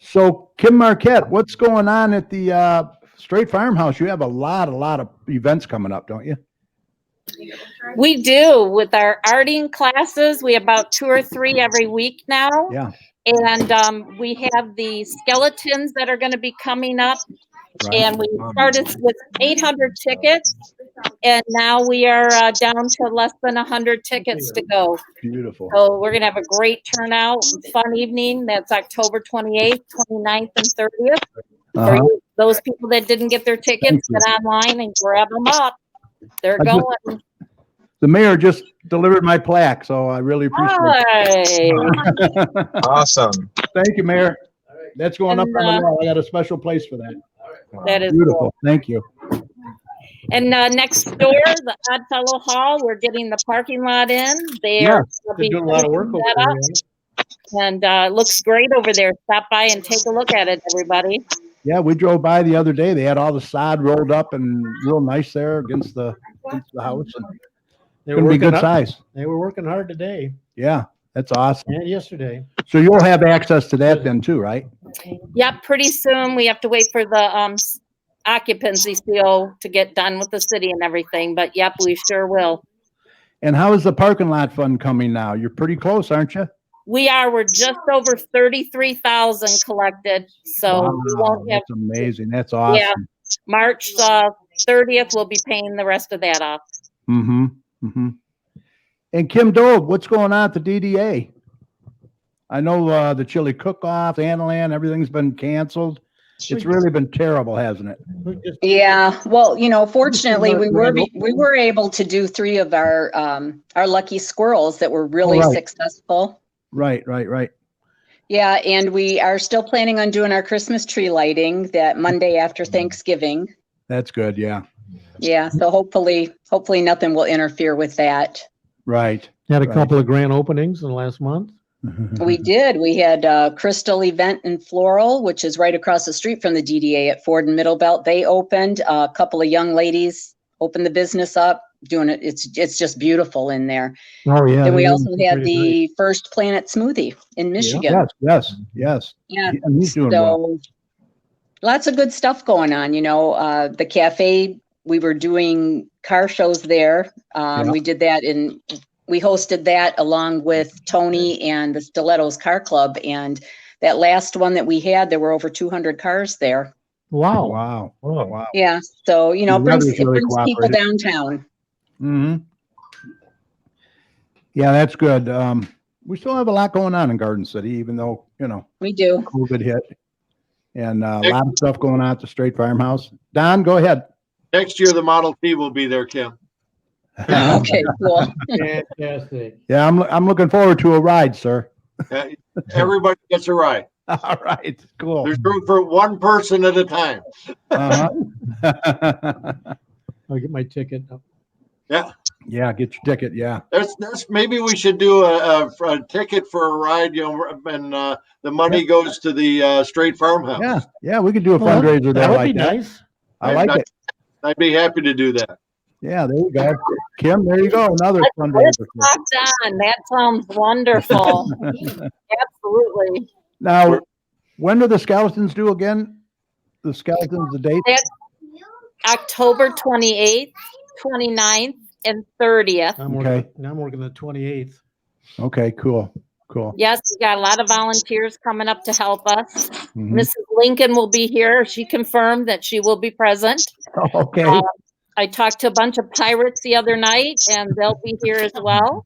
So, Kim Marquette, what's going on at the Straight Farmhouse? You have a lot of events coming up, don't you? We do with our arting classes. We have about 2 or 3 every week now. Yeah. And we have the skeletons that are going to be coming up. Right. And we started with 800 tickets, and now we are down to less than 100 tickets to go. Beautiful. So we're going to have a great turnout, fun evening. That's October 28th, 29th, and 30th. For those people that didn't get their tickets, get online and grab them up. They're going. The mayor just delivered my plaque, so I really appreciate it. Awesome. Thank you, Mayor. That's going up on the wall. I got a special place for that. That is beautiful. Cool. Thank you. And next door, the Oddfellow Hall, we're getting the parking lot in. They're doing a lot of work over there. And it looks great over there. Stop by and take a look at it, everybody. Yeah, we drove by the other day. They had all the sod rolled up and real nice there against the house. And they were be good size. They were working hard today. Yeah, that's awesome. And yesterday. So you'll have access to that then too, right? Yep, pretty soon. We have to wait for the occupancy seal to get done with the city and everything. But yep, we sure will. And how is the parking lot fund coming now? You're pretty close, aren't you? We are. We're just over 33,000 collected. So wow, we won't have. That's amazing. That's awesome. Yeah, March 30th, we'll be paying the rest of that off. Mm-hmm. Mm-hmm. And Kim Dove, what's going on at the DDA? I know the chili cook-off, Annaland, everything's been canceled. It's really been terrible, hasn't it? Yeah, well, fortunately, we were able to do 3 of our lucky squirrels that were really successful. Right. Yeah, and we are still planning on doing our Christmas tree lighting that Monday after Thanksgiving. That's good. Yeah. Yeah, so hopefully nothing will interfere with that. Right. Had a couple of grand openings in the last month. We did. We had Crystal Event and Floral, which is right across the street from the DDA at Ford and Middlebelt. They opened. A couple of young ladies opened the business up, doing it. It's just beautiful in there. Oh yeah. Then we also had the First Planet Smoothie in Michigan. Yes. Yeah. And he's doing well. Lots of good stuff going on. The cafe. We were doing car shows there. We did that we hosted that along with Tony and the Stilettos Car Club. And that last one that we had, there were over 200 cars there. Wow. Yeah. So, it brings people downtown. Mm-hmm. Yeah, that's good. We still have a lot going on in Garden City, even though, we do. COVID hit. And a lot of stuff going on at the Straight Farmhouse. Don, go ahead. Next year, the Model T will be there, Kim. Okay, cool. Fantastic. Yeah, I'm looking forward to a ride, sir. Everybody gets a ride. All right, cool. There's room for one person at a time. I'll get my ticket. Yeah. Yeah, get your ticket. Yeah. That's maybe we should do a ticket for a ride, and the money goes to the Straight Farmhouse. Yeah, we could do a fundraiser there like that. Nice. I like it. I'd be happy to do that. Yeah, there you go. Kim, there you go. Another fundraiser. That sounds wonderful. Absolutely. Now, when do the skeletons do again? The skeletons, the date? That's October 28th, 29th, and 30th. I'm working the 28th. Okay, cool. Yes, we got a lot of volunteers coming up to help us. Mrs. Lincoln will be here. She confirmed that she will be present. Okay. I talked to a bunch of pirates the other night, and they'll be here as well.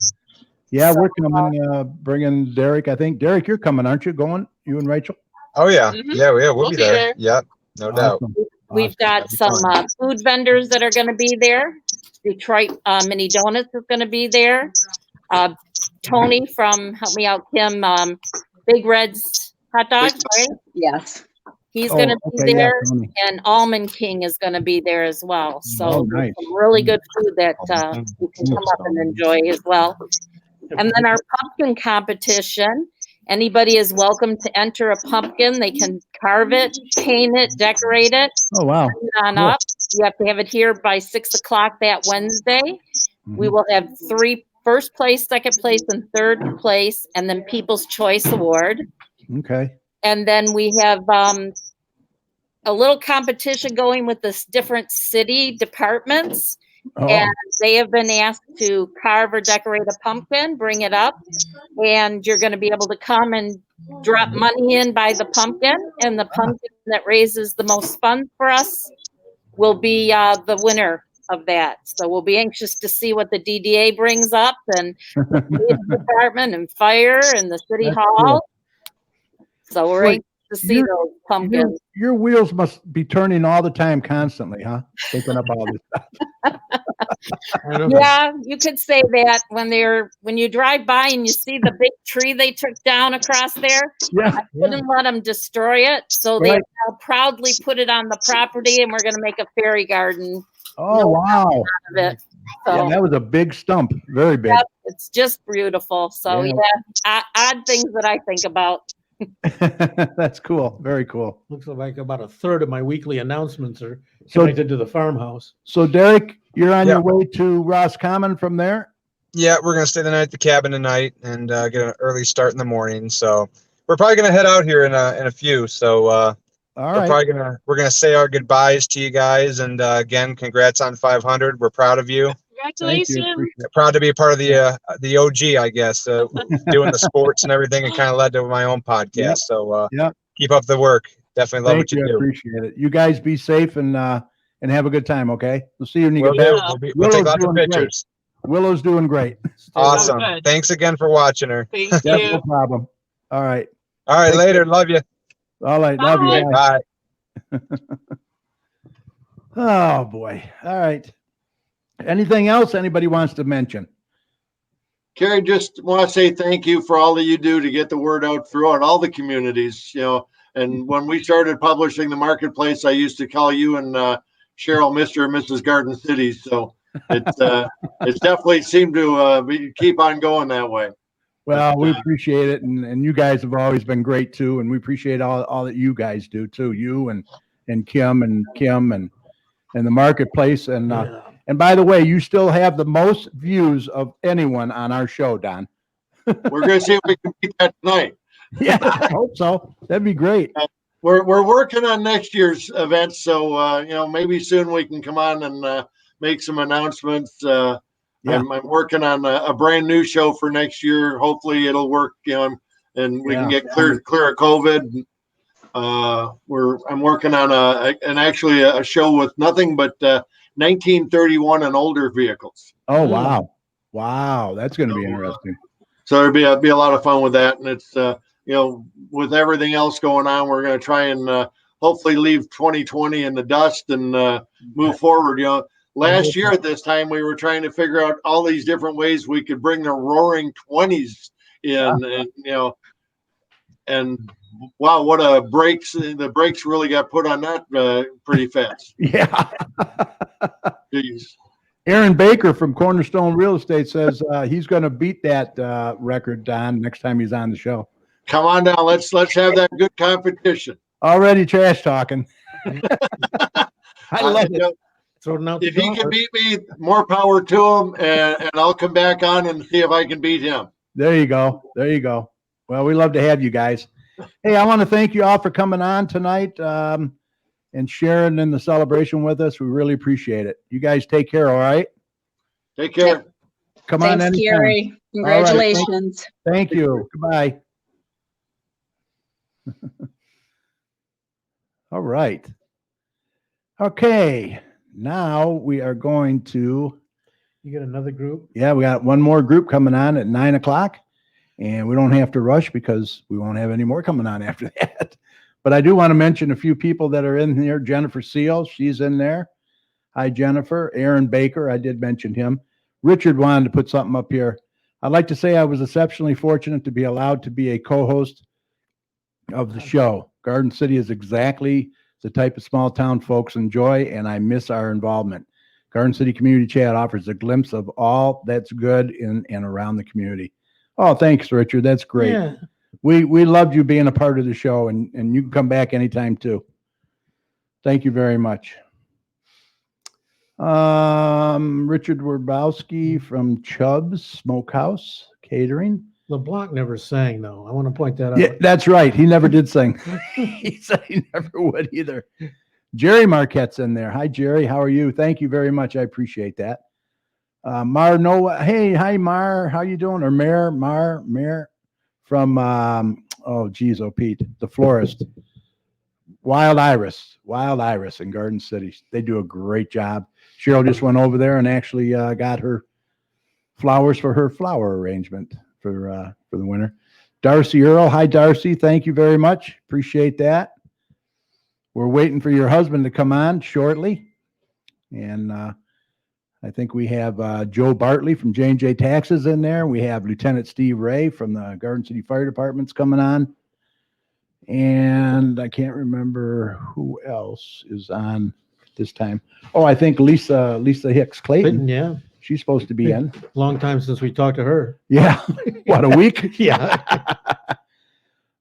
Yeah, we're coming, bringing Derek. I think, Derek, you're coming, aren't you? Going, you and Rachel? Oh, yeah. Yeah, we'll be there. Yep, no doubt. We've got some food vendors that are going to be there. Detroit Mini Donuts is going to be there. Tony from, help me out, Kim, Big Red's Hot Dogs, right? Yes. He's going to be there, and Almond King is going to be there as well. So nice. Some really good food that you can come up and enjoy as well. And then our pumpkin competition. Anybody is welcome to enter a pumpkin. They can carve it, paint it, decorate it. Oh, wow. Bring it on up. You have to have it here by 6 o'clock that Wednesday. We will have 3 first place, second place, and third place, and then People's Choice Award. Okay. And then we have a little competition going with the different city departments. And they have been asked to carve or decorate a pumpkin, bring it up, and you're going to be able to come and drop money in by the pumpkin, and the pumpkin that raises the most funds for us will be the winner of that. So we'll be anxious to see what the DDA brings up, and the police department and fire and the city hall. Cool. So we're anxious to see those pumpkins. Your wheels must be turning all the time, constantly, huh? Thinking up all this stuff. Yeah, you could say that when you drive by and you see the big tree they took down across there. Yeah, I couldn't let them destroy it, so they now proudly put it on the property, and we're going to make a fairy garden. Oh, wow! Out of it. So, yeah, that was a big stump, very big. Yep, it's just beautiful. So odd things that I think about. That's cool. Very cool. Looks like about a third of my weekly announcements are connected to the farmhouse. So, Derek, you're on your way to Roscommon from there? Yeah, we're going to stay the night at the cabin tonight and get an early start in the morning. So we're probably going to head out here in a few. So all right. We're going to say our goodbyes to you guys. And again, congrats on 500. We're proud of you. Congratulations. Proud to be a part of the OG, I guess, doing the sports and everything. It kind of led to my own podcast. Yep. So keep up the work. Definitely love what you do. I appreciate it. You guys be safe and have a good time, okay? We'll see you when you get back. We'll take lots of pictures. Willow's doing great. Awesome. Thanks again for watching her. Thank you. No problem. All right. All right, later. Love you. All right. Love you. Bye. Oh boy. All right. Anything else anybody wants to mention? Kerry, just want to say thank you for all that you do to get the word out throughout all the communities, and when we started publishing the marketplace, I used to call you and Cheryl Mr. and Mrs. Garden City. So it's definitely seemed to keep on going that way. Well, we appreciate it, and you guys have always been great too, and we appreciate all that you guys do too. You and Kim and the marketplace, and by the way, you still have the most views of anyone on our show, Don. We're going to see if we can beat that tonight. Yeah, I hope so. That'd be great. We're working on next year's events, so maybe soon we can come on and make some announcements. I'm working on a brand new show for next year. Hopefully it'll work, and we can get clear of COVID. I'm working on a show with nothing but 1931 and older vehicles. Oh wow, that's going to be interesting. So it'll be a lot of fun with that, and it's with everything else going on, we're going to try and hopefully leave 2020 in the dust and move forward. Last year at this time, we were trying to figure out all these different ways we could bring the Roaring 20s in, and wow, what a brakes! The brakes really got put on that pretty fast. Yeah. Jeez. Aaron Baker from Cornerstone Real Estate says he's going to beat that record, Don, next time he's on the show. Come on down. Let's have that good competition. Already trash talking. I love it. If he can beat me, more power to him, and I'll come back on and see if I can beat him. There you go. Well, we love to have you guys. Hey, I want to thank you all for coming on tonight and sharing in the celebration with us. We really appreciate it. You guys take care, all right? Take care. Come on Thanks, anytime. Kerry. Congratulations. Thank you. Goodbye. All right. Okay. Now we are going to. You got another group? Yeah, we got one more group coming on at 9 o'clock, and we don't have to rush because we won't have any more coming on after that. But I do want to mention a few people that are in here. Jennifer Seal, she's in there. Hi, Jennifer. Aaron Baker, I did mention him. Richard wanted to put something up here. I'd like to say I was exceptionally fortunate to be allowed to be a co-host of the show. Garden City is exactly the type of small town folks enjoy, and I miss our involvement. Garden City Community Chat offers a glimpse of all that's good in and around the community. Oh, thanks, Richard. That's great. Yeah. We loved you being a part of the show, and you can come back anytime too. Thank you very much. Richard Werbowski from Chubb's Smokehouse Catering. LeBlanc never sang, though. I want to point that out. Yeah, that's right. He never did sing. He said he never would either. Jerry Marquette's in there. Hi, Jerry. How are you? Thank you very much. I appreciate that. Mar Noah. Hey, hi, Mar. How you doing? Or Mar from, Pete, the florist. Wild Iris in Garden City. They do a great job. Cheryl just went over there and actually got her flowers for her flower arrangement for the winter. Darcy Earl. Hi, Darcy. Thank you very much. Appreciate that. We're waiting for your husband to come on shortly. And I think we have Joe Bartley from J&J Taxes in there. We have Lieutenant Steve Ray from the Garden City Fire Department's coming on. And I can't remember who else is on this time. Oh, I think Lisa Hicks Clayton. Yeah. She's supposed to be in. Long time since we talked to her. Yeah. What, a week? Yeah.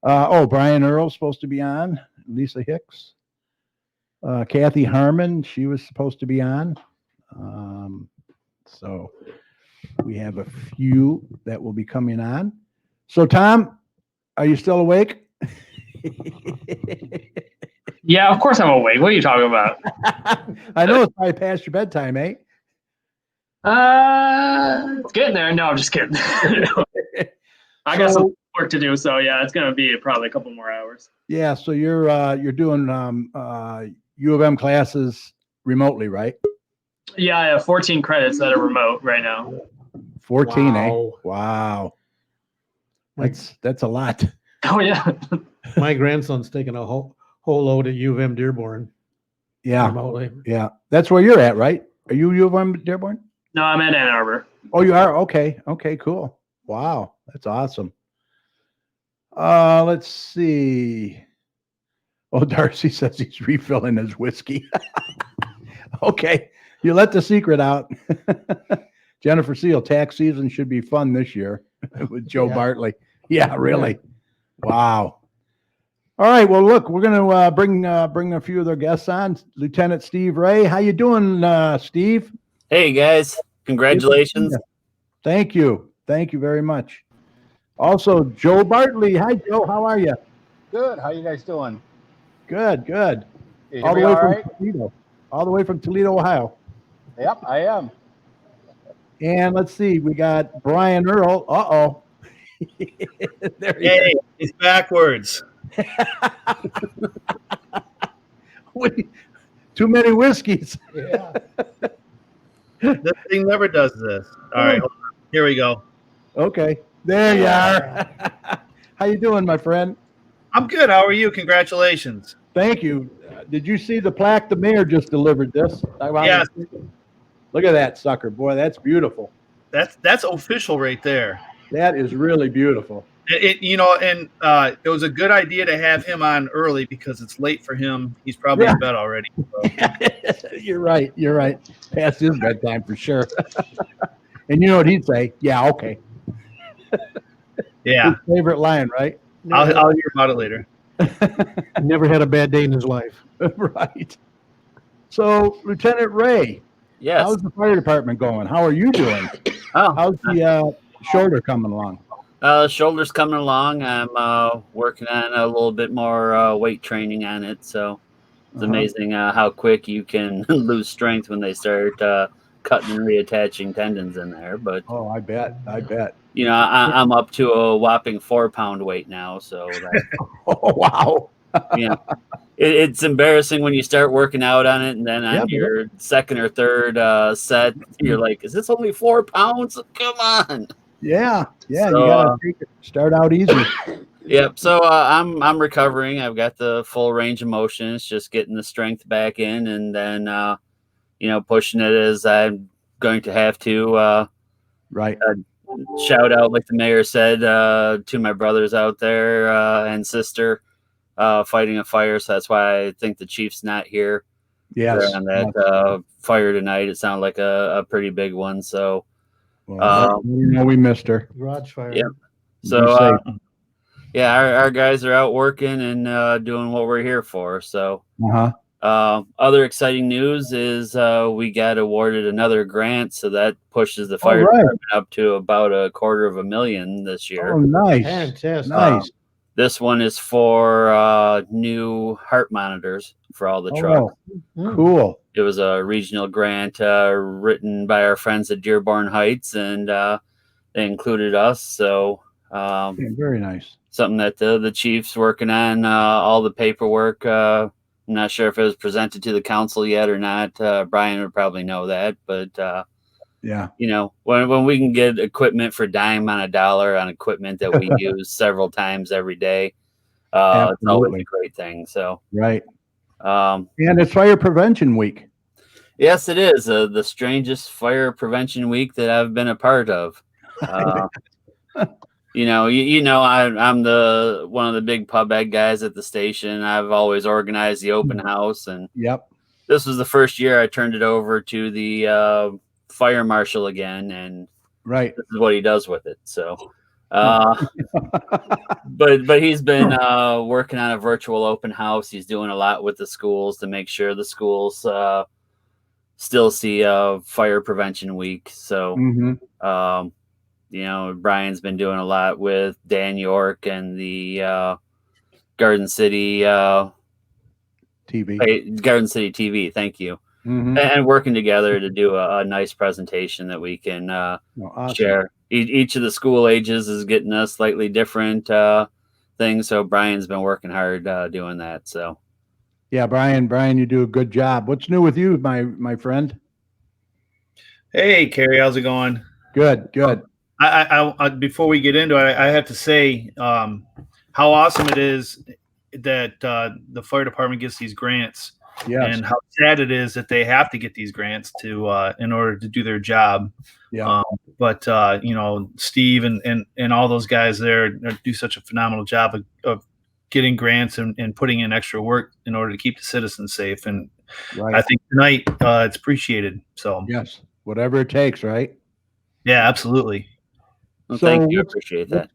Brian Earl's supposed to be on. Lisa Hicks. Kathy Harmon, she was supposed to be on. So we have a few that will be coming on. So, Tom, are you still awake? Yeah, of course I'm awake. What are you talking about? I know it's probably past your bedtime, eh? It's getting there. No, I'm just kidding. I got some work to do, so yeah, it's gonna be probably a couple more hours. Yeah, so you're doing U of M classes remotely, right? Yeah, I have 14 credits that are remote right now. 14, Wow. eh? Wow. That's a lot. Oh yeah. My grandson's taking a whole load at U of M Dearborn. Yeah. Remotely. Yeah. That's where you're at, right? Are you U of M Dearborn? No, I'm at Ann Arbor. Oh, you are? Okay. Okay, cool. Wow. That's awesome. Let's see. Oh, Darcy says he's refilling his whiskey. Okay. You let the secret out. Jennifer Seal, tax season should be fun this year with Joe Bartley. Yeah, really. Wow. All right. Well, look, we're going to bring a few of their guests on. Lieutenant Steve Ray. How you doing, Steve? Hey, guys. Congratulations. Thank you. Thank you very much. Also, Joe Bartley. Hi, Joe. How are you? Good. How you guys doing? Good, good. You All the hear way me from all right? Toledo. All the way from Toledo, Ohio. Yep, I am. And let's see, we got Brian Earl. Uh-oh. There he Hey, is. it's backwards. Too many whiskeys. Yeah. This thing never does this. All right, hold on. Here we go. Okay. There you are. How you doing, my friend? I'm good. How are you? Congratulations. Thank you. Did you see the plaque the mayor just delivered this? Yes. Look at that sucker. Boy, that's beautiful. That's official right there. That is really beautiful. It was a good idea to have him on early because it's late for him. He's probably in bed already. So. You're right. You're right. Past his bedtime for sure. And you know what he'd say? Yeah, okay. Yeah. His favorite line, right? I'll hear about it later. Never had a bad day in his life. Right. So, Lieutenant Ray. Yes. How's the fire department going? How are you doing? How's the shoulder coming along? Shoulder's coming along. I'm working on a little bit more weight training on it. So it's amazing how quick you can lose strength when they start cutting and reattaching tendons in there. But oh, I bet. You know, I'm up to a whopping 4-pound weight now. So that, oh, wow. Yeah. It's embarrassing when you start working out on it, and then on your second or third set, you're like, "Is this only 4 pounds? Come on!" Yeah, so, you gotta start out easy. Yep. So I'm recovering. I've got the full range of motion. It's just getting the strength back in, and then pushing it as I'm going to have to. Right. Shout out, like the mayor said, to my brothers out there and sister. Fighting a fire, so that's why I think the chief's not here. Yes, on that fire tonight. It sounded like a pretty big one. So, we missed her. Garage fire. Yep. So, our guys are out working and doing what we're here for. So, other exciting news is we got awarded another grant, so that pushes the fire department up to about $250,000 this year. Oh, nice, fantastic, nice. This one is for new heart monitors for all the trucks. Cool. It was a regional grant written by our friends at Dearborn Heights, and they included us. So very nice. Something that the chief's working on, all the paperwork. I'm not sure if it was presented to the council yet or not. Brian would probably know that, but yeah, when we can get equipment for dime on a dollar on equipment that we use several times every day, it's always a great thing. So right, and it's Fire Prevention Week. Yes, it is the strangest fire prevention week that I've been a part of. I'm the one of the big pub egg guys at the station. I've always organized the open house, and this was the first year I turned it over to the fire marshal again, and this is what he does with it. So but he's been working on a virtual open house. He's doing a lot with the schools to make sure the schools still see fire prevention week. So Brian's been doing a lot with Dan York and the Garden City TV. Thank you. And working together to do a nice presentation that we can share. Each of the school ages is getting a slightly different thing, so Brian's been working hard doing that. So, yeah, Brian, you do a good job. What's new with you, my friend? Hey, Kerry, how's it going? Good. I before we get into it, I have to say how awesome it is that the fire department gets these grants, Yes. and how sad it is that they have to get these grants to in order to do their job. Yeah. But you know, Steve and all those guys there do such a phenomenal job of getting grants and putting in extra work in order to keep the citizens safe. And Right. I think tonight it's appreciated. So yes, whatever it takes, right? yeah, absolutely. Well, So thank you. I what's- appreciate that.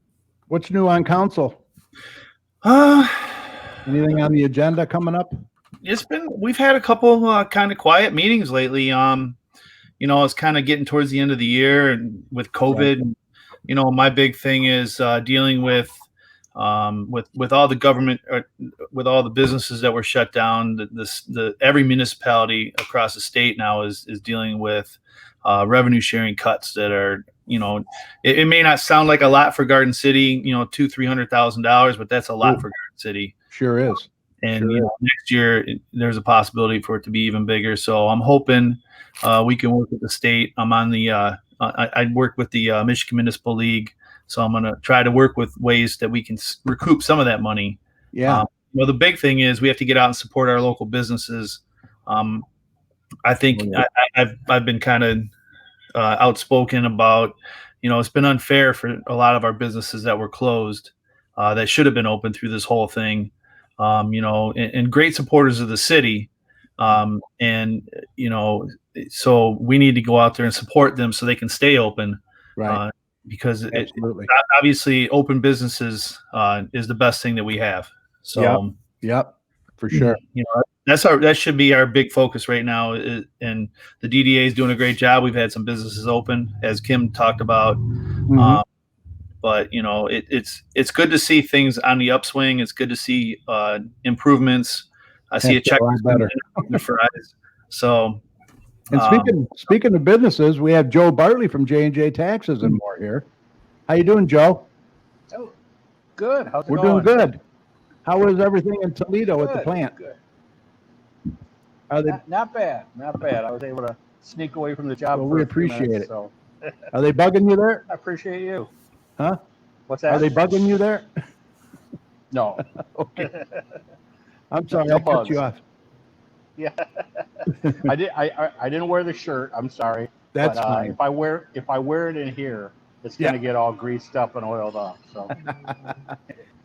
What's new on council? Anything on the agenda coming up? We've had a couple kind of quiet meetings lately. You know, it's kind of getting towards the end of the year and with COVID. Right. You know, my big thing is dealing with all the government, with all the businesses that were shut down. Every municipality across the state now is dealing with revenue sharing cuts that are, you know, it may not sound like a lot for Garden City, you know, $200,000-$300,000, but that's a lot for Garden City. Sure is. And Sure you know, next year there's a possibility for it to be even bigger. So I'm hoping we can work with the state. I'm on the I work with the Michigan Municipal League, so I'm going to try to work with ways that we can recoup some of that money. Yeah. Well, the big thing is we have to get out and support our local businesses. I think I've been kind of outspoken about, you know, it's been unfair for a lot of our businesses that were closed that should have been open through this whole thing. You know, and great supporters of the city. And, you know, so we need to go out there and support them so they can stay open. Right. Because Absolutely. obviously open businesses is the best thing that we have. So, yep, for sure. You know, that should be our big focus right now. And the DDA is doing a great job. We've had some businesses open, as Kim talked about. Mhm. But you know, it's good to see things on the upswing. It's good to see improvements. I see a check better. the fries. So, And speaking of businesses, we have Joe Bartley from J&J Taxes and More here. How you doing, Joe? Oh, good. How's it We're going? doing good. How is everything in Toledo at the plant? Good. Are they? Not bad. Not bad. I was able to sneak away from the job. Well, for we a few appreciate minutes, it. So. Are they bugging you there? I appreciate you. Huh? What's that? Are they bugging you there? No. Okay. I'm sorry, No I cut bugs. you off. Yeah. I didn't wear the shirt. I'm sorry. That's but, fine. If I wear it in here, it's gonna get all greased up and oiled up. So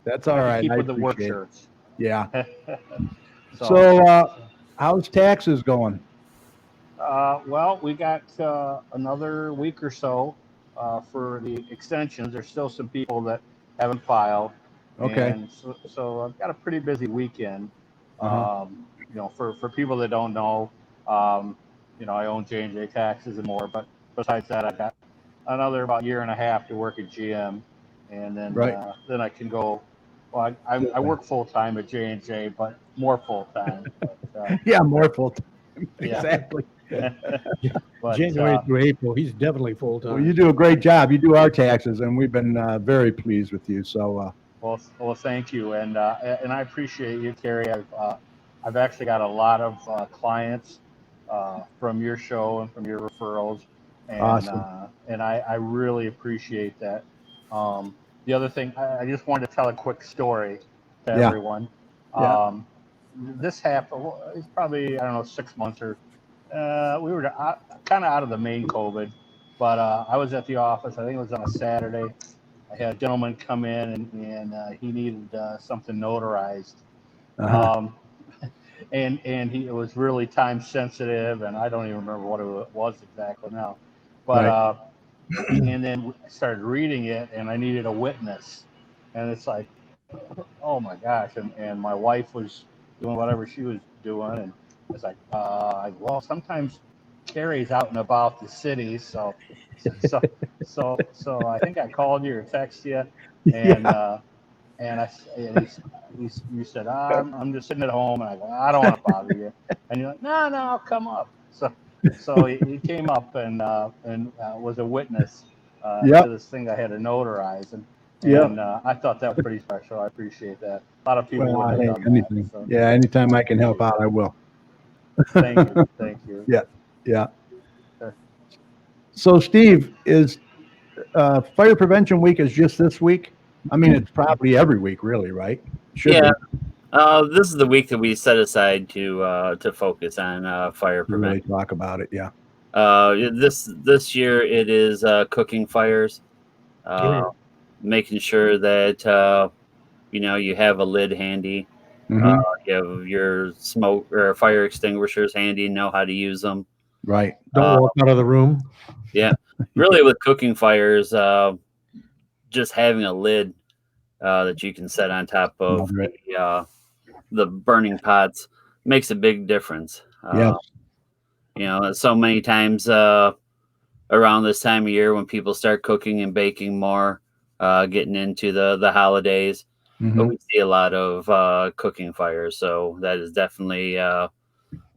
That's all right. Keep I with the work appreciate it. shirts. Yeah. So, How's taxes going? well, we got another week or so for the extensions. There's still some people that haven't filed. Okay. And so I've got a pretty busy weekend. Uh-huh. You know, for people that don't know, you know, I own J&J Taxes and More, but besides that, I got another about year and a half to work at GM, and then Right. Then I can go. Well, I work full time at J&J, but more full time. Yeah, more full time. Yeah. Exactly. But, January through April, he's definitely full time. Well, you do a great job. You do our taxes, and we've been very pleased with you. So, well, thank you, and I appreciate you, Kerry. I've actually got a lot of clients from your show and from your referrals, and Awesome. And I really appreciate that. The other thing, I just wanted to tell a quick story to Yeah. everyone. Yeah. This happened. It's probably, I don't know, 6 months or we were kind of out of the main COVID, but I was at the office. I think it was on a Saturday. I had a gentleman come in and he needed something notarized. Uh-huh. And it was really time sensitive, and I don't even remember what it was exactly now. But Right. And then I started reading it, and I needed a witness, and it's like, oh my gosh! And my wife was doing whatever she was doing, and it's like, well, sometimes Kerry's out and about the city, so I think I called you or texted you, and you said, I'm just sitting at home, and I go, I don't want to bother you, and you're like, no, I'll come up. So he came up and was a witness Yep. to this thing I had to notarize, and Yep. I thought that was pretty special. I appreciate that. A lot of people Well, wouldn't hey, have done anything. that. So. Yeah, anytime I can help out, I will. Thank you. Thank you. Yeah. Yeah. Sure. So, Steve, is Fire Prevention Week is just this week? I mean, it's probably every week, really, right? Should Yeah. be. This is the week that we set aside to focus on fire Really prevention. talk about it, yeah. This year it is cooking fires, making sure that you have a lid handy, Mhm. you have your smoke or fire extinguishers handy, know how to use them. Right. Don't walk out of the room. Yeah, really with cooking fires, just having a lid that you can set on top of the burning pots makes a big difference. Yes. So many times around this time of year when people start cooking and baking more, getting into the holidays, but we see a lot of cooking fires. So that is definitely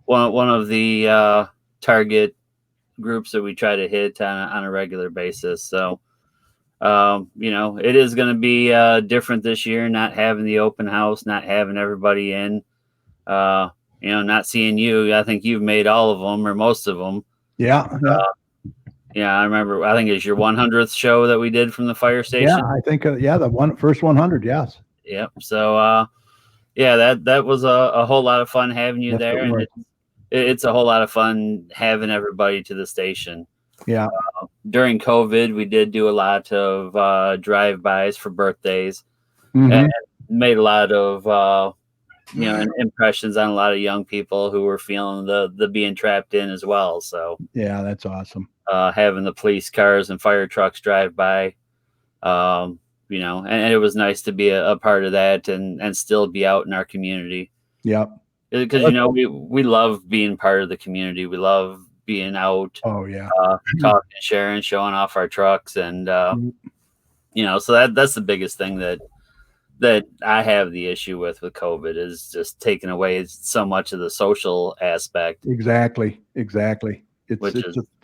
one of the target groups that we try to hit on a regular basis. So it is going to be different this year, not having the open house, not having everybody in, not seeing you. I think you've made all of them or most of them. Yeah. Yeah, I remember. I think it's your 100th show that we did from the fire station. Yeah, I think the first 100. Yes. Yep. So that was a whole lot of fun having you there, and it's a whole lot of fun having everybody to the station. Yeah. During COVID, we did do a lot of drive-bys for birthdays, and made a lot of impressions on a lot of young people who were feeling the being trapped in as well. So yeah, that's awesome. Having the police cars and fire trucks drive by, and it was nice to be a part of that and still be out in our community. Yep. Because we love being part of the community. We love being out. Oh yeah. Talking, sharing, showing off our trucks, and so that's the biggest thing that I have the issue with COVID is just taking away so much of the social aspect. Exactly. It's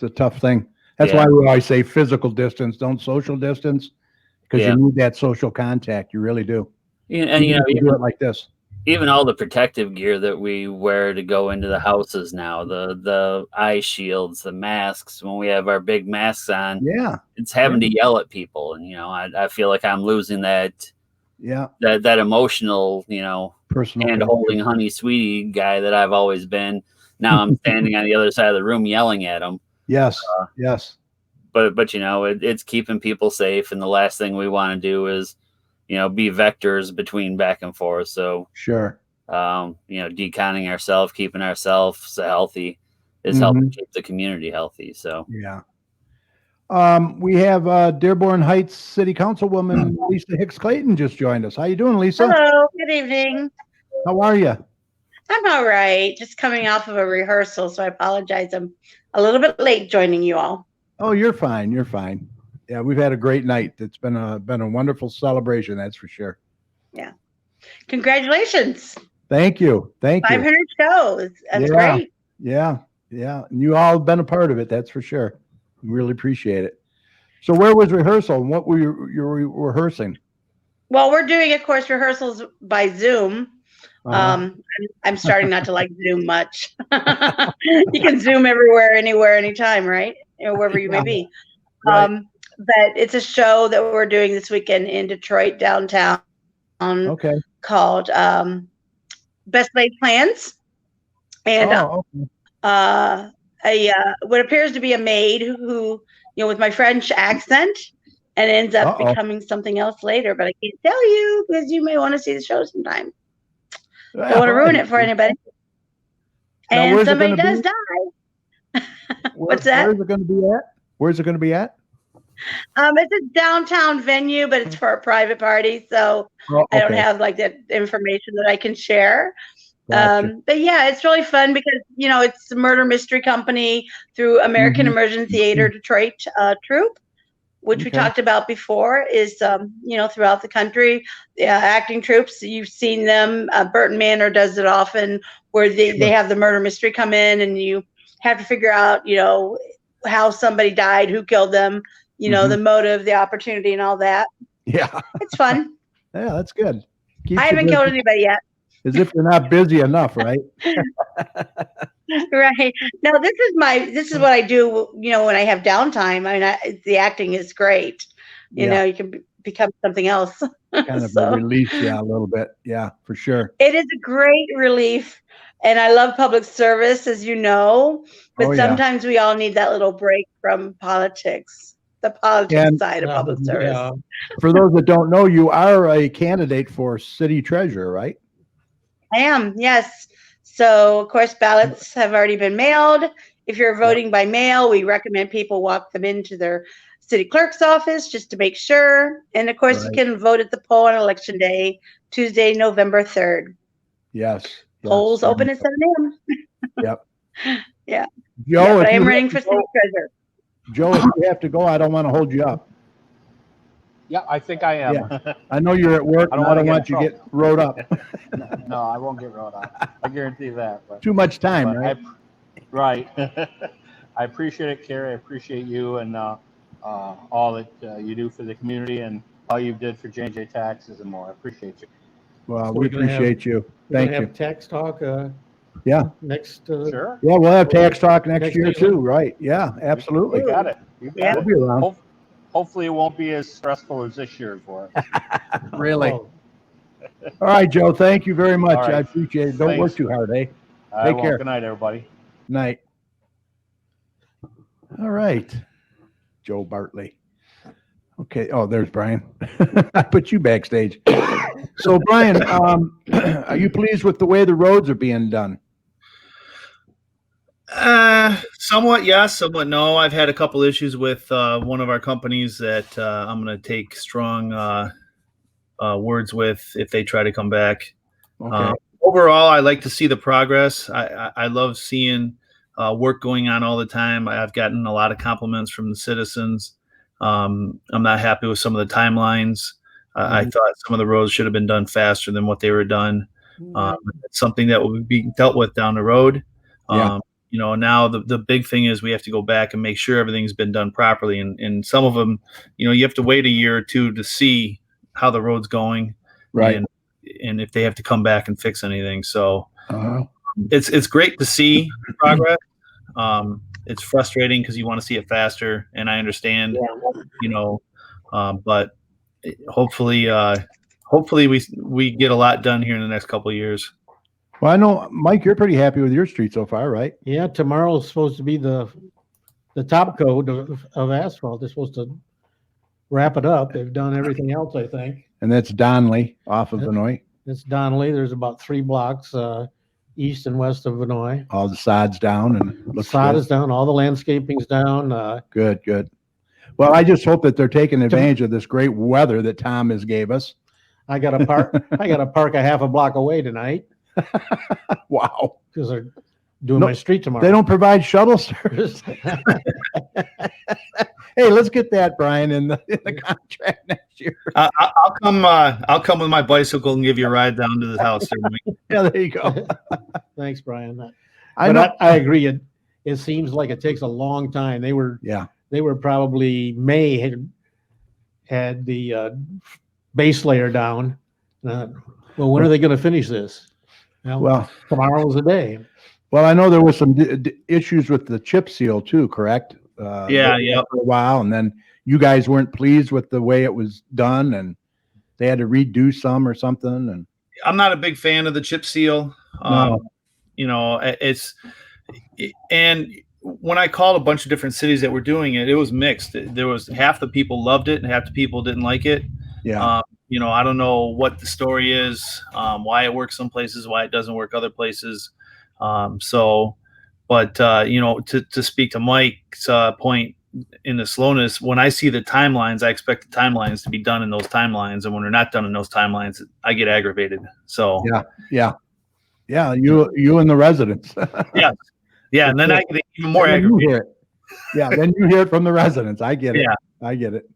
a tough thing. That's why we always say physical distance, don't social distance, because you need that social contact. You really do. And you do it like this. Even all the protective gear that we wear to go into the houses now, the eye shields, the masks, when we have our big masks on, it's having to yell at people. And, I feel like I'm losing that emotional, personal hand holding honey sweetie guy that I've always been. Now I'm standing on the other side of the room yelling at them. Yes. Yes. But it's keeping people safe. And the last thing we want to do is, be vectors between back and forth. So sure. Deconning ourselves, keeping ourselves healthy is helping keep the community healthy. So yeah. We have Dearborn Heights City Councilwoman Lisa Hicks Clayton just joined us. How you doing, Lisa? Hello. Good evening. How are you? I'm all right. Just coming off of a rehearsal, so I apologize. I'm a little bit late joining you all. Oh, you're fine. You're fine. Yeah, we've had a great night. It's been a wonderful celebration, that's for sure. Yeah. Congratulations. Thank you. 500 shows. That's great. Yeah. And you all have been a part of it, that's for sure. We really appreciate it. So where was rehearsal and what were you rehearsing? Well, we're doing, of course, rehearsals by Zoom. I'm starting not to like Zoom much. You can Zoom everywhere, anywhere, anytime, right? Wherever you may be. Right. But it's a show that we're doing this weekend in Detroit downtown. Called Best Laid Plans, and what appears to be a maid who with my French accent, and ends up becoming something else later. But I can't tell you because you may want to see the show sometime. Don't want to ruin it for anybody. And somebody does die. What's that? Where's it going to be at? Where's it going to be at? It's a downtown venue, but it's for a private party, so I don't have like that information that I can share. Gotcha. But yeah, it's really fun because it's a murder mystery company through American Emergency Theater Detroit troupe, which we talked about before. Is throughout the country, acting troupes. You've seen them. Burton Manor does it often, where they have the murder mystery come in, and you have to figure out how somebody died, who killed them. The motive, the opportunity, and all that. Yeah. It's fun. Yeah, that's good. I haven't killed anybody yet. As if you're not busy enough, right? Right. No, this is what I do, when I have downtime. I mean, the acting is great. You know, you can become something else. Kind of a relief, yeah, a little bit. Yeah, for sure. It is a great relief. And I love public service, as you know, but sometimes we all need that little break from politics, the politics side of public service. For those that don't know, you are a candidate for city treasurer, right? I am, yes. So, of course, ballots have already been mailed. If you're voting by mail, we recommend people walk them into their city clerk's office just to make sure. And of course, you can vote at the poll on election day, Tuesday, November 3rd. Yes. Polls open at 7 a.m. Yep. Yeah. Joe, but I am running for city treasurer. Joe, if you have to go, I don't want to hold you up. Yeah, I think I am. Yeah. I know you're at work. I don't want you to get rode up. No, I won't get rode up. I guarantee that. But, too much time, right? Right. I appreciate it, Kerry. I appreciate you and all that you do for the community and all you did for J&J Taxes and more. I appreciate you. Well, So we appreciate you. Thank you. Have tax talk. Yeah. Next. Sure. Yeah, we'll have tax talk next year season. too, right? Yeah, absolutely. You got it. You got We'll it. be around. Hopefully, it won't be as stressful as this year for us. Really. All right, Joe. Thank you very much. All right. I appreciate it. Don't work Thanks. too hard, eh? Take care. Good night, everybody. Night. All right, Joe Bartley. Okay. Oh, there's Brian. I put you backstage. So, Brian, are you pleased with the way the roads are being done? Somewhat yes, somewhat no. I've had a couple issues with one of our companies that I'm going to take strong words with if they try to come back. Okay. Overall, I like to see the progress. I love seeing work going on all the time. I've gotten a lot of compliments from the citizens. I'm not happy with some of the timelines. I thought some of the roads should have been done faster than what they were done. It's something that will be dealt with down the road. Yeah. Now the big thing is we have to go back and make sure everything's been done properly. And some of them, you have to wait a year or two to see how the road's going. Right. And if they have to come back and fix anything. So it's great to see progress. It's frustrating because you want to see it faster, and I understand, but hopefully we get a lot done here in the next couple of years. Well, I know, Mike, you're pretty happy with your street so far, right? Yeah, tomorrow's supposed to be the top coat of asphalt. They're supposed to wrap it up. They've done everything else, I think. And that's Donley off of Vinoy. It's Donnelly. There's about 3 blocks east and west of Vinoy. All the sod's down and The sod is down. All the landscaping's down. Good. Well, I just hope that they're taking advantage of this great weather that Tom has gave us. I got to park a half a block away tonight. Wow. Because they're doing my street tomorrow. They don't provide shuttle service. Hey, let's get that, Brian, in the contract next year. I'll come with my bicycle and give you a ride down to the house. Yeah, there you go. Thanks, Brian. I agree. It seems like it takes a long time. They were probably May had the base layer down. Well, when are they going to finish this? Well, tomorrow's the day. Well, I know there was some issues with the chip seal too, correct? For a while, and then you guys weren't pleased with the way it was done, and they had to redo some or something. And I'm not a big fan of the chip seal. And when I called a bunch of different cities that were doing it, it was mixed. There was half the people loved it and half the people didn't like it. Yeah. I don't know what the story is, why it works some places, why it doesn't work other places. But to speak to Mike's point in the slowness, when I see the timelines, I expect the timelines to be done in those timelines. And when they're not done in those timelines, I get aggravated. So yeah. You and the residents. Yeah. And then I get even more aggravated. Then you hear it from the residents. I get it. Yeah. I get it.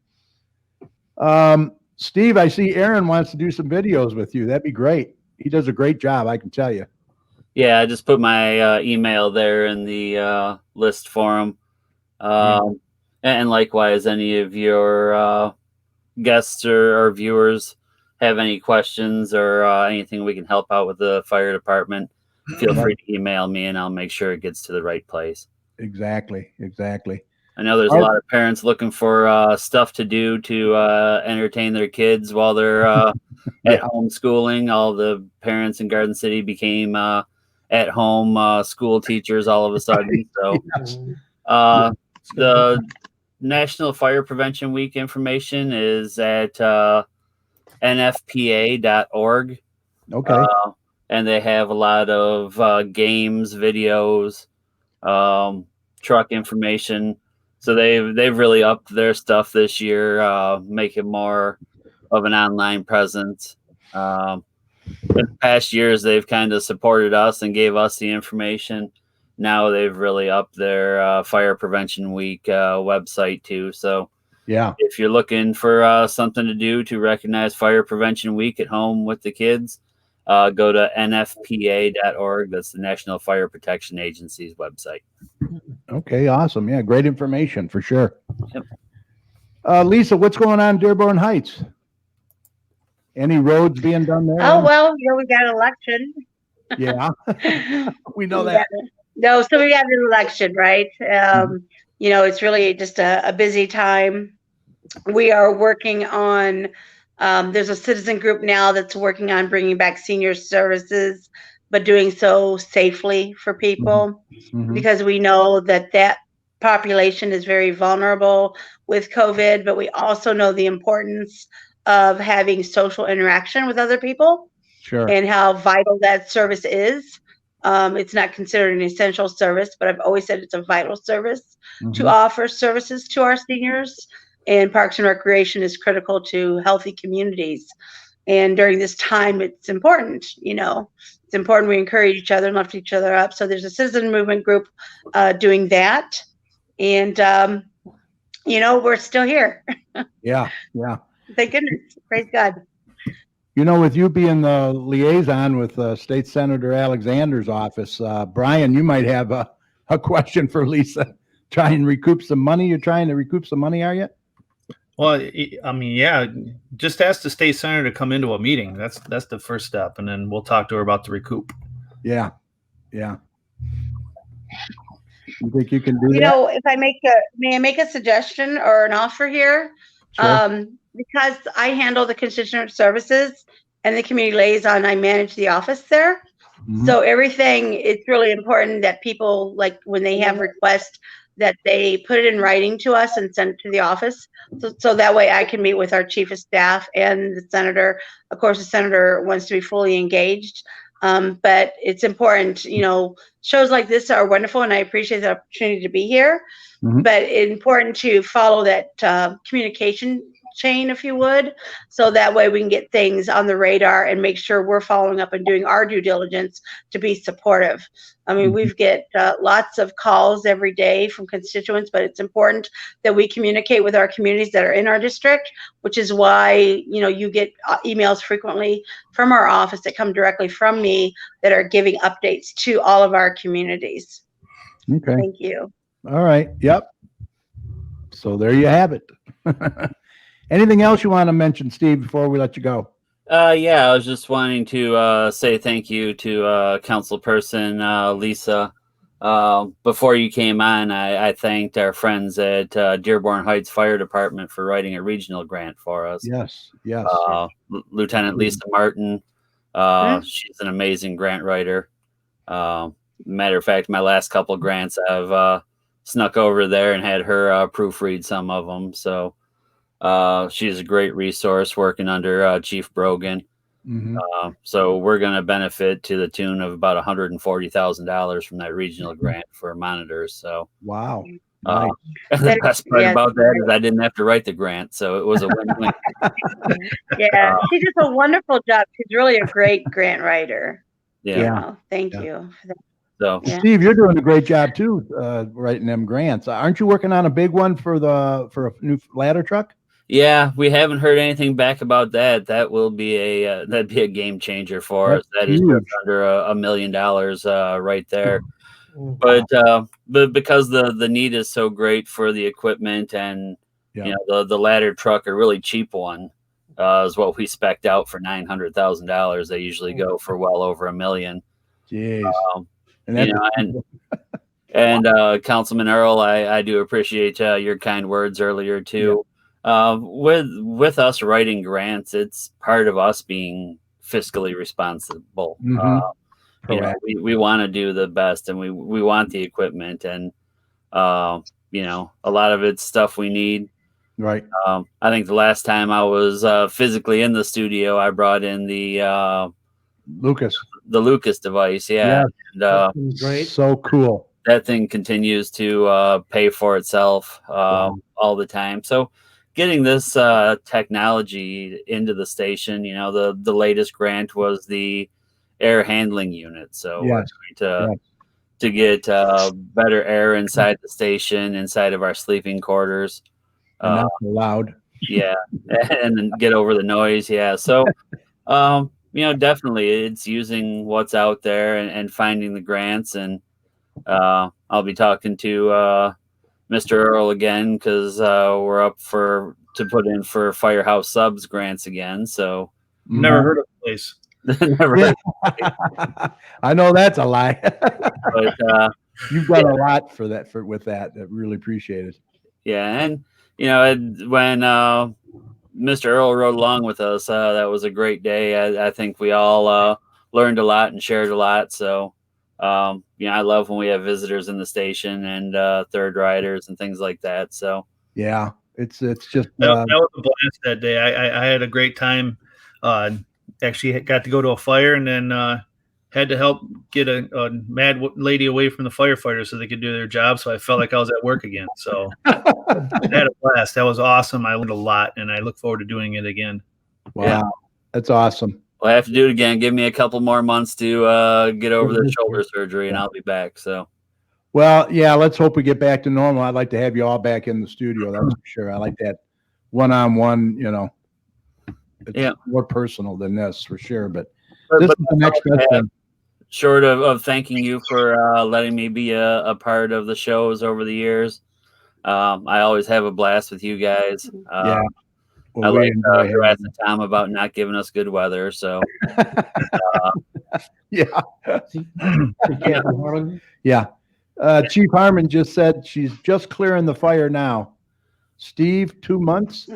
Steve, I see Aaron wants to do some videos with you. That'd be great. He does a great job, I can tell you. Yeah, I just put my email there in the list for him. And likewise, any of your guests or viewers have any questions or anything we can help out with the fire department, feel free to email me and I'll make sure it gets to the right place. Exactly. I know there's a lot of parents looking for stuff to do to entertain their kids while they're at home schooling. All the parents in Garden City became at home school teachers all of a sudden. So the National Fire Prevention Week information is at nfpa.org. Okay. And they have a lot of games, videos, truck information. So they've really upped their stuff this year, making more of an online presence. In past years, they've kind of supported us and gave us the information. Now they've really upped their Fire Prevention Week website too. So yeah, if you're looking for something to do to recognize Fire Prevention Week at home with the kids, go to nfpa.org. That's the National Fire Protection Agency's website. Okay, awesome. Yeah, great information for sure. Yep. Lisa, what's going on in Dearborn Heights? Any roads being done there? Oh, well, we got an election. Yeah, we know that. No, so we have an election, right? It's really just a busy time. We are working on, there's a citizen group now that's working on bringing back senior services, but doing so safely for people, because we know that population is very vulnerable with COVID, but we also know the importance of having social interaction with other people. Sure. And how vital that service is. It's not considered an essential service, but I've always said it's a vital service to offer services to our seniors. And Parks and Recreation is critical to healthy communities. And during this time, it's important, it's important we encourage each other and lift each other up. So there's a citizen movement group doing that. And, we're still here. Yeah. Thank goodness. Praise God. With you being the liaison with State Senator Alexander's office, Brian, you might have a question for Lisa. Try and recoup some money. You're trying to recoup some money, are you? Well, I mean, yeah, just ask the state senator to come into a meeting. That's the first step, and then we'll talk to her about the recoup. Yeah. You think you can do that? If may I make a suggestion or an offer here? Sure. Because I handle the constituent services and the community liaison, I manage the office there. So everything, it's really important that people, like when they have requests, that they put it in writing to us and send it to the office. So that way I can meet with our chief of staff and the senator. Of course, the senator wants to be fully engaged. But it's important, shows like this are wonderful and I appreciate the opportunity to be here. But it's important to follow that communication chain, if you would, so that way we can get things on the radar and make sure we're following up and doing our due diligence to be supportive. I mean, we get lots of calls every day from constituents, but it's important that we communicate with our communities that are in our district, which is why, you get emails frequently from our office that come directly from me that are giving updates to all of our communities. Okay. Thank you. All right. Yep. So there you have it. Anything else you want to mention, Steve, before we let you go? Yeah, I was just wanting to say thank you to Councilperson Lisa. Before you came on, I thanked our friends at Dearborn Heights Fire Department for writing a regional grant for us. Yes. Lieutenant Lisa Martin, she's an amazing grant writer. Matter of fact, my last couple grants, I've snuck over there and had her proofread some of them. So she's a great resource working under Chief Brogan. So we're going to benefit to the tune of about $140,000 from that regional grant for monitors. So wow. Nice. The best part about that is I didn't have to write the grant, so it was a win-win. Yeah, she does a wonderful job. She's really a great grant writer. Yeah. Thank you for that. So Steve, you're doing a great job too, writing them grants. Aren't you working on a big one for a new ladder truck? Yeah, we haven't heard anything back about that. That will be that'd be a game changer for us. That is just under $1 million right there. But because the need is so great for the equipment and the ladder truck, a really cheap one, is what we spec'd out for $900,000. They usually go for well over $1 million. Jeez. And Councilman Earl, I do appreciate your kind words earlier too. With us writing grants, it's part of us being fiscally responsible. You know, we want to do the best, and we want the equipment, and you know, a lot of it's stuff we need. Right. I think the last time I was physically in the studio, I brought in the Lucas device. Yeah. And, great. So cool. That thing continues to pay for itself all the time. So getting this technology into the station, you know, the latest grant was the air handling unit. So we're trying to get better air inside the station, inside of our sleeping quarters. And not so loud. Yeah. And then get over the noise. Yeah. So, you know, definitely it's using what's out there and finding the grants. And I'll be talking to Mr. Earl again, because we're up to put in for Firehouse Subs grants again. So never heard of the place. Never heard I know that's a lie. But you've got a lot for that with that. I really appreciate it. Yeah, and you know, when Mr. Earl rode along with us, that was a great day. I think we all learned a lot and shared a lot. So you know, I love when we have visitors in the station and third riders and things like that. So yeah, it's just that was a blast that day. I had a great time. Actually got to go to a fire, and then had to help get a mad lady away from the firefighters so they could do their job. So I felt like I was at work again. So I had a blast. That was awesome. I learned a lot, and I look forward to doing it again. Wow, yeah. That's awesome. Well, I have to do it again. Give me a couple more months to get over the shoulder surgery, and I'll be back. So, well, yeah, let's hope we get back to normal. I'd like to have you all back in the studio. That's for sure. I like that one-on-one. You know, it's more personal than this for sure. But this is the next question. Short of thanking you for letting me be a part of the shows over the years, I always have a blast with you guys. Yeah. I like harassing Tom about not giving us good weather. So, yeah. Yeah. Chief Harmon just said she's just clearing the fire now. Steve, 2 months.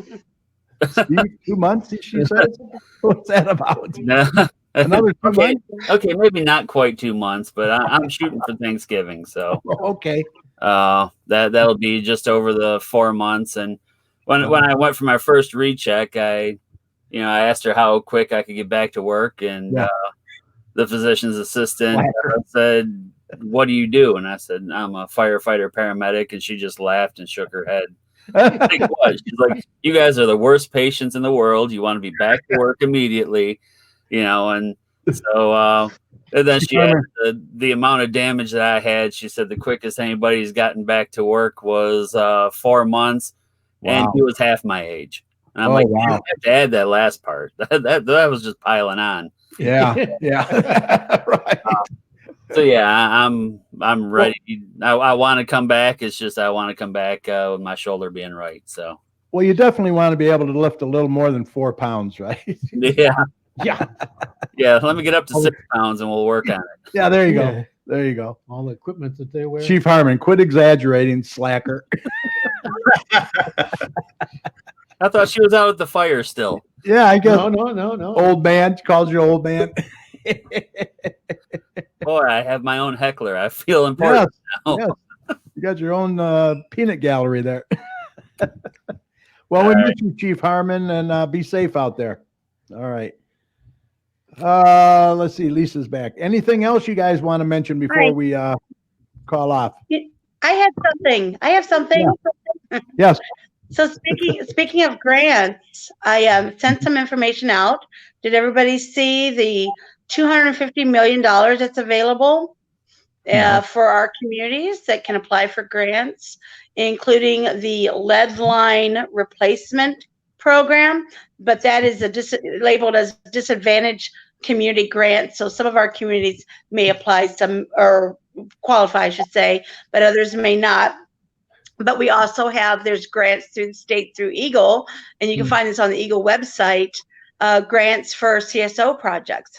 Steve, 2 months. She says. What's that about? No. Another 2 months. Okay, maybe not quite 2 months, but I'm shooting for Thanksgiving. So okay. That'll be just over the 4 months. And when I went for my first recheck, I asked her how quick I could get back to work, and the physician's assistant said, "What do you do?" And I said, "I'm a firefighter paramedic," and she just laughed and shook her head. Like, what? She's like, "You guys are the worst patients in the world. You want to be back to work immediately, you know." And so and then she had the amount of damage that I had. She said the quickest anybody's gotten back to work was 4 months. Wow. And he was half my age. And I'm you have to add that last part. That was just piling on. Yeah, yeah. Right. So yeah, I'm ready. I want to come back. It's just I want to come back with my shoulder being right. So. Well, you definitely want to be able to lift a little more than 4 pounds, right? Yeah. Yeah. Yeah. Let me get up to 6 pounds and we'll work on it. Yeah. There you go. There you go. All the equipment that they wear. Chief Harmon, quit exaggerating, slacker. I thought she was out at the fire still. Yeah, I guess. No. Old man. She calls you old man. Boy, I have my own heckler. I feel important now. Yes. You got your own peanut gallery there. Well, we miss you, Chief Harmon, and be safe out there. All right. Let's see. Lisa's back. Anything else you guys want to mention before we call off? I have something. Yeah. Yes. So speaking of grants, I sent some information out. Did everybody see the $250 million that's available for our communities that can apply for grants, including the lead line replacement program? But that is labeled as disadvantaged community grants. So some of our communities may apply or qualify, I should say, but others may not. But we also there's grants through the state through Eagle, and you can find this on the Eagle website, grants for CSO projects.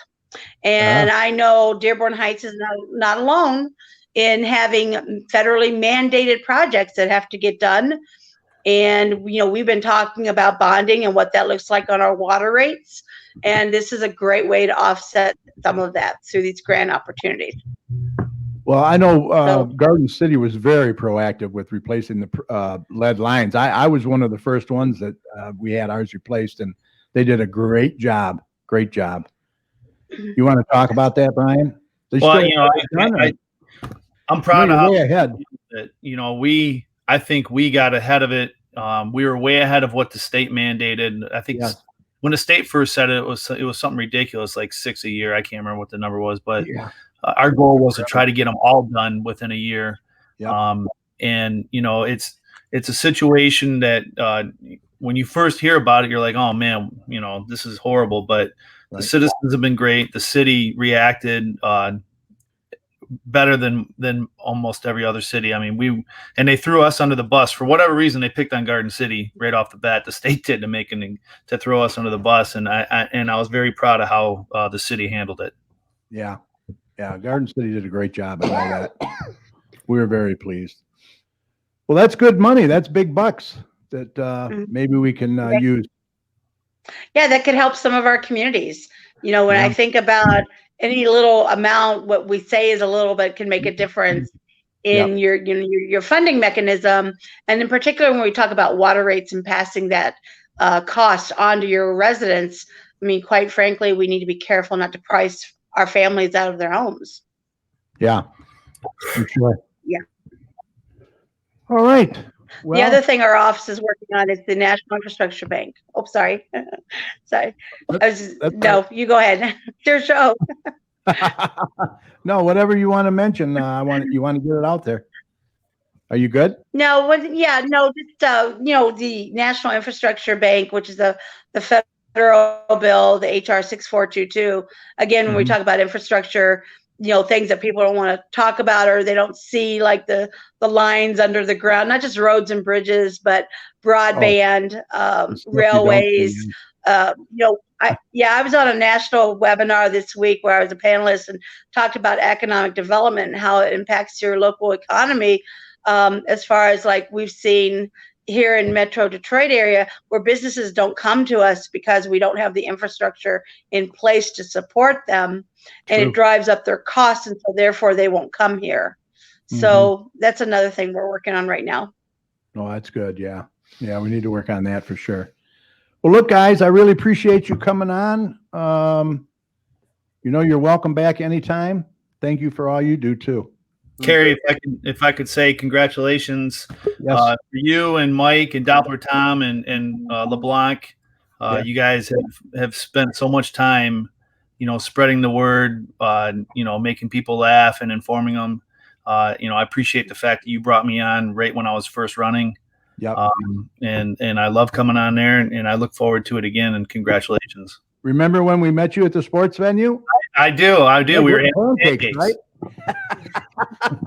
And I know Dearborn Heights is not alone in having federally mandated projects that have to get done. And, we've been talking about bonding and what that looks like on our water rates. And this is a great way to offset some of that through these grant opportunities. Well, I know Garden City was very proactive with replacing the lead lines. I was one of the first ones that we had ours replaced, and they did a great job. Great job. You want to talk about that, Brian? Well, I'm proud of how way ahead. That, I think we got ahead of it. We were way ahead of what the state mandated. I think when the state first said it, it was something ridiculous, like 6 a year. I can't remember what the number was, but our goal was to try to get them all done within a year. And it's a situation that when you first hear about it, you're like, oh man, this is horrible. But the citizens have been great. The city reacted better than almost every other city. I mean, they threw us under the bus for whatever reason. They picked on Garden City right off the bat. The state did to throw us under the bus, and I was very proud of how the city handled it. Yeah, Garden City did a great job on all that. We were very pleased. Well, that's good money. That's big bucks that maybe we can use. Yeah, that could help some of our communities. When I think about any little amount, what we say is a little bit can make a difference in your funding mechanism. And in particular, when we talk about water rates and passing that cost onto your residents, I mean, quite frankly, we need to be careful not to price our families out of their homes. Yeah, for sure. Yeah. All right. Well, the other thing our office is working on is the National Infrastructure Bank. Oh, sorry. Sorry. No, you go ahead. It's your show. No, whatever you want to mention, you want to get it out there. Are you good? No, just the National Infrastructure Bank, which is the federal bill, the HR 6422. Again, when we talk about infrastructure, things that people don't want to talk about or they don't see, like the lines under the ground, not just roads and bridges, but broadband, railways. I was on a national webinar this week where I was a panelist and talked about economic development and how it impacts your local economy. As far as like we've seen here in Metro Detroit area where businesses don't come to us because we don't have the infrastructure in place to support them. And it drives up their costs, and so therefore they won't come here. So that's another thing we're working on right now. Oh, that's good. Yeah, we need to work on that for sure. Well, look, guys, I really appreciate you coming on. You're welcome back anytime. Thank you for all you do too. Kerry, if I could say congratulations for you and Mike and Doppler Tom and LeBlanc. You guys have spent so much time, spreading the word, making people laugh and informing them. I appreciate the fact that you brought me on right when I was first running. And I love coming on there, and I look forward to it again. And congratulations. Remember when we met you at the sports venue? I do. We were having pancakes, right?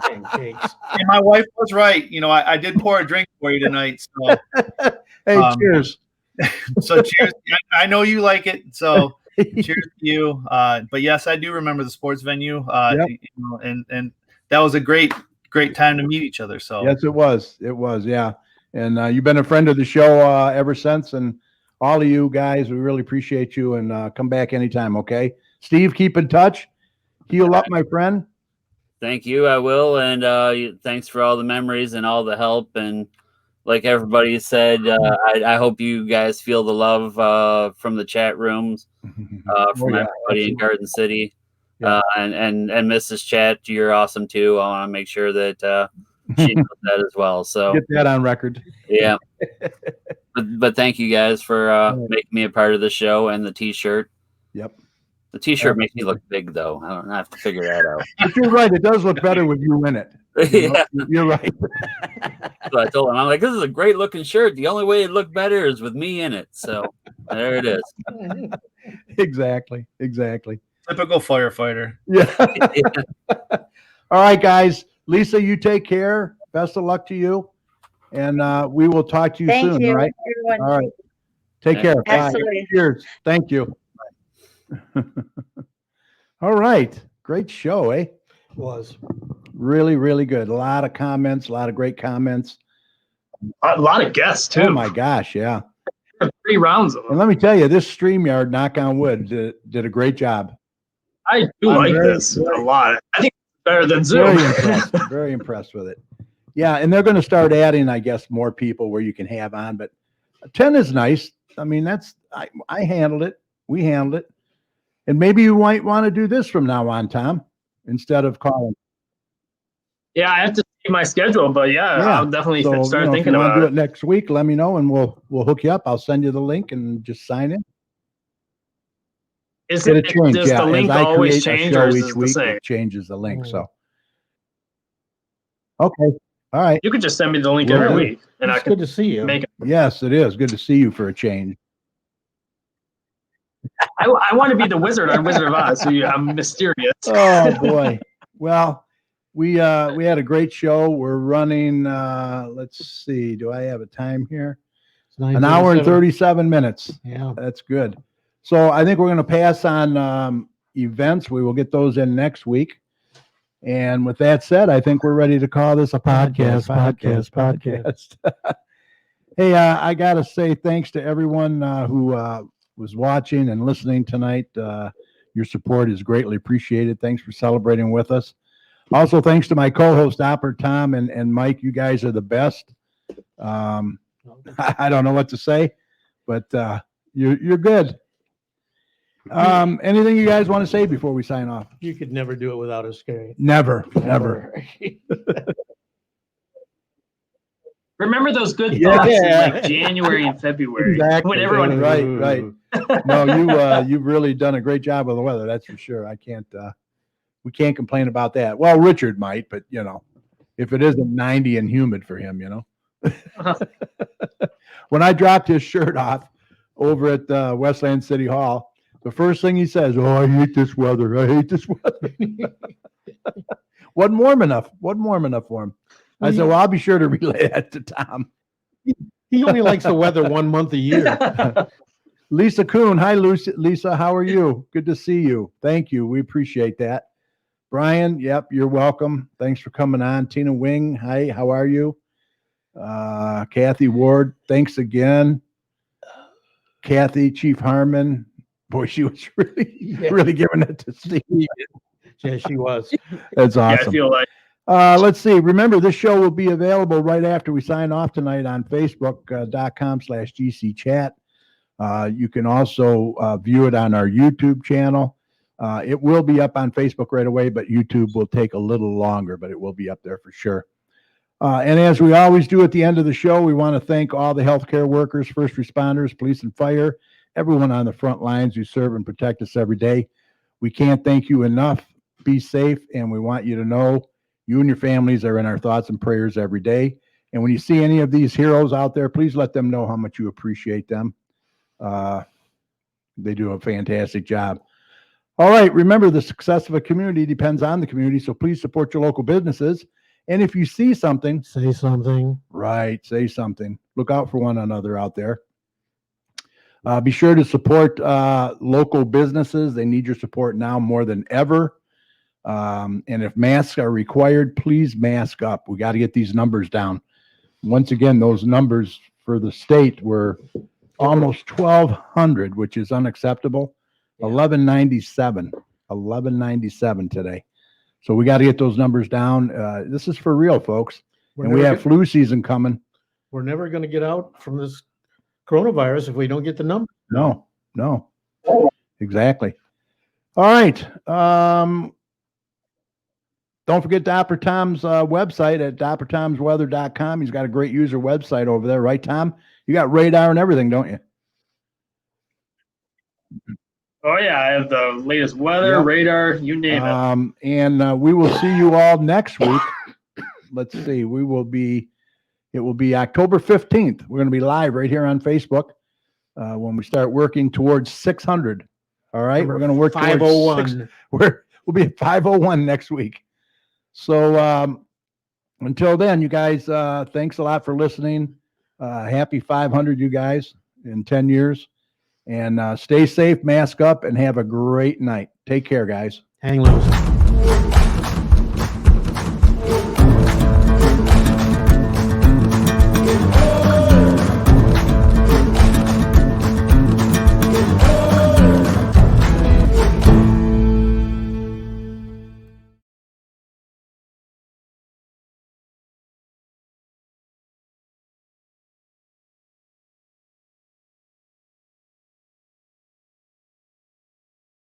Pancakes. And my wife was right. I did pour a drink for you tonight. So, hey, cheers. So cheers. I know you like it. So cheers to you. But yes, I do remember the sports venue. And that was a great time to meet each other. So yes, it was. Yeah. And you've been a friend of the show ever since. And all of you guys, we really appreciate you. And come back anytime. Okay, Steve, keep in touch. Heal up, my friend. Thank you. I will. And thanks for all the memories and all the help. And like everybody said, I hope you guys feel the love from the chat rooms, from everybody in Garden City. And Mrs. Chat, you're awesome too. I want to make sure that she knows that as well. So get that on record. Yeah. But thank you guys for making me a part of the show and the T-shirt. Yep. The T-shirt makes me look big, though. I don't have to figure that out. But you're right. It does look better with you in it. You're right. So I told him, I'm like, this is a great looking shirt. The only way it looked better is with me in it. So there it is. Exactly. Typical firefighter. Yeah. All right, guys. Lisa, you take care. Best of luck to you. And we will talk to you soon. You, all right. everyone. All right. Take care. Absolutely. Bye. Cheers. Thank you. All right. Great show, eh? Was. Really, really good. A lot of comments, a lot of great comments. A lot of guests too. Oh my gosh, yeah. 3 rounds of them. And let me tell you, this StreamYard, knock on wood, did a great job. I do like this a lot. I think it's better than Zoom. Very impressed. Very impressed with it. Yeah, and they're going to start adding, I guess, more people where you can have on. But 10 is nice. I mean, I handled it. We handled it. And maybe you might want to do this from now on, Tom, instead of calling. Yeah, I have to see my schedule, but I'll definitely start thinking if you want about to do it. it next week, let me know, and we'll hook you up. I'll send you the link and just sign in. Does It'll change, the yeah. link As I always create a change, show or is each it the week, same? it changes the link. So, okay, all right. You could just send me the link Will every do. week, and I It's can good to see you. make it. Yes, it is good to see you for a change. I want to be the wizard on Wizard of Oz, so I'm mysterious. Oh boy. Well, we had a great show. We're running. Let's see. Do I have a time here? An hour and 37 minutes. Yeah, that's good. So I think we're going to pass on events. We will get those in next week. And with that said, I think we're ready to call this a podcast. Hey, I got to say thanks to everyone who was watching and listening tonight. Your support is greatly appreciated. Thanks for celebrating with us. Also, thanks to my co-host, Dapper Tom and Mike. You guys are the best. I don't know what to say, but you're good. Anything you guys want to say before we sign off? You could never do it without us, Kerry. Never. Remember those good thoughts in like January and February when everyone right. No, you've really done a great job with the weather. That's for sure. We can't complain about that. Well, Richard might, but if it isn't 90 and humid for him, When I dropped his shirt off over at Westland City Hall, the first thing he says, "Oh, I hate this weather. I hate this weather." Wasn't warm enough for him. I said, "Well, I'll be sure to relay that to Tom." He only likes the weather 1 month a year. Lisa Kuhn. Hi, Lisa. How are you? Good to see you. Thank you. We appreciate that. Brian, yep, you're welcome. Thanks for coming on. Tina Wing, hi, how are you? Kathy Ward, thanks again. Kathy, Chief Harmon. Boy, she was really giving it to Steve. Yeah, she was. That's awesome. Yeah, I feel like. Let's see. Remember, this show will be available right after we sign off tonight on Facebook.com/GC Chat. You can also view it on our YouTube channel. It will be up on Facebook right away, but YouTube will take a little longer, but it will be up there for sure. And as we always do at the end of the show, we want to thank all the healthcare workers, first responders, police and fire, everyone on the front lines who serve and protect us every day. We can't thank you enough. Be safe, and we want you to know you and your families are in our thoughts and prayers every day. And when you see any of these heroes out there, please let them know how much you appreciate them. They do a fantastic job. All right, remember, the success of a community depends on the community, so please support your local businesses. And if you see something, say something. Right, say something. Look out for one another out there. Be sure to support local businesses. They need your support now more than ever. And if masks are required, please mask up. We got to get these numbers down. Once again, those numbers for the state were almost 1,200, which is unacceptable. 1197 today. So we got to get those numbers down. This is for real, folks. And we have flu season coming. We're never going to get out from this coronavirus if we don't get the number. No. Exactly. All right. Don't forget Dapper Tom's website at dappertomsweather.com. He's got a great user website over there, right, Tom? You got radar and everything, don't you? Oh yeah, I have the latest weather, radar, you name it. And we will see you all next week. Let's see. It will be October 15th. We're going to be live right here on Facebook when we start working towards 600. All right. We're going to work 501. We'll be at 501 next week. So until then, you guys, thanks a lot for listening. Happy 500, you guys, in 10 years. And stay safe, mask up, and have a great night. Take care, guys. Hang loose.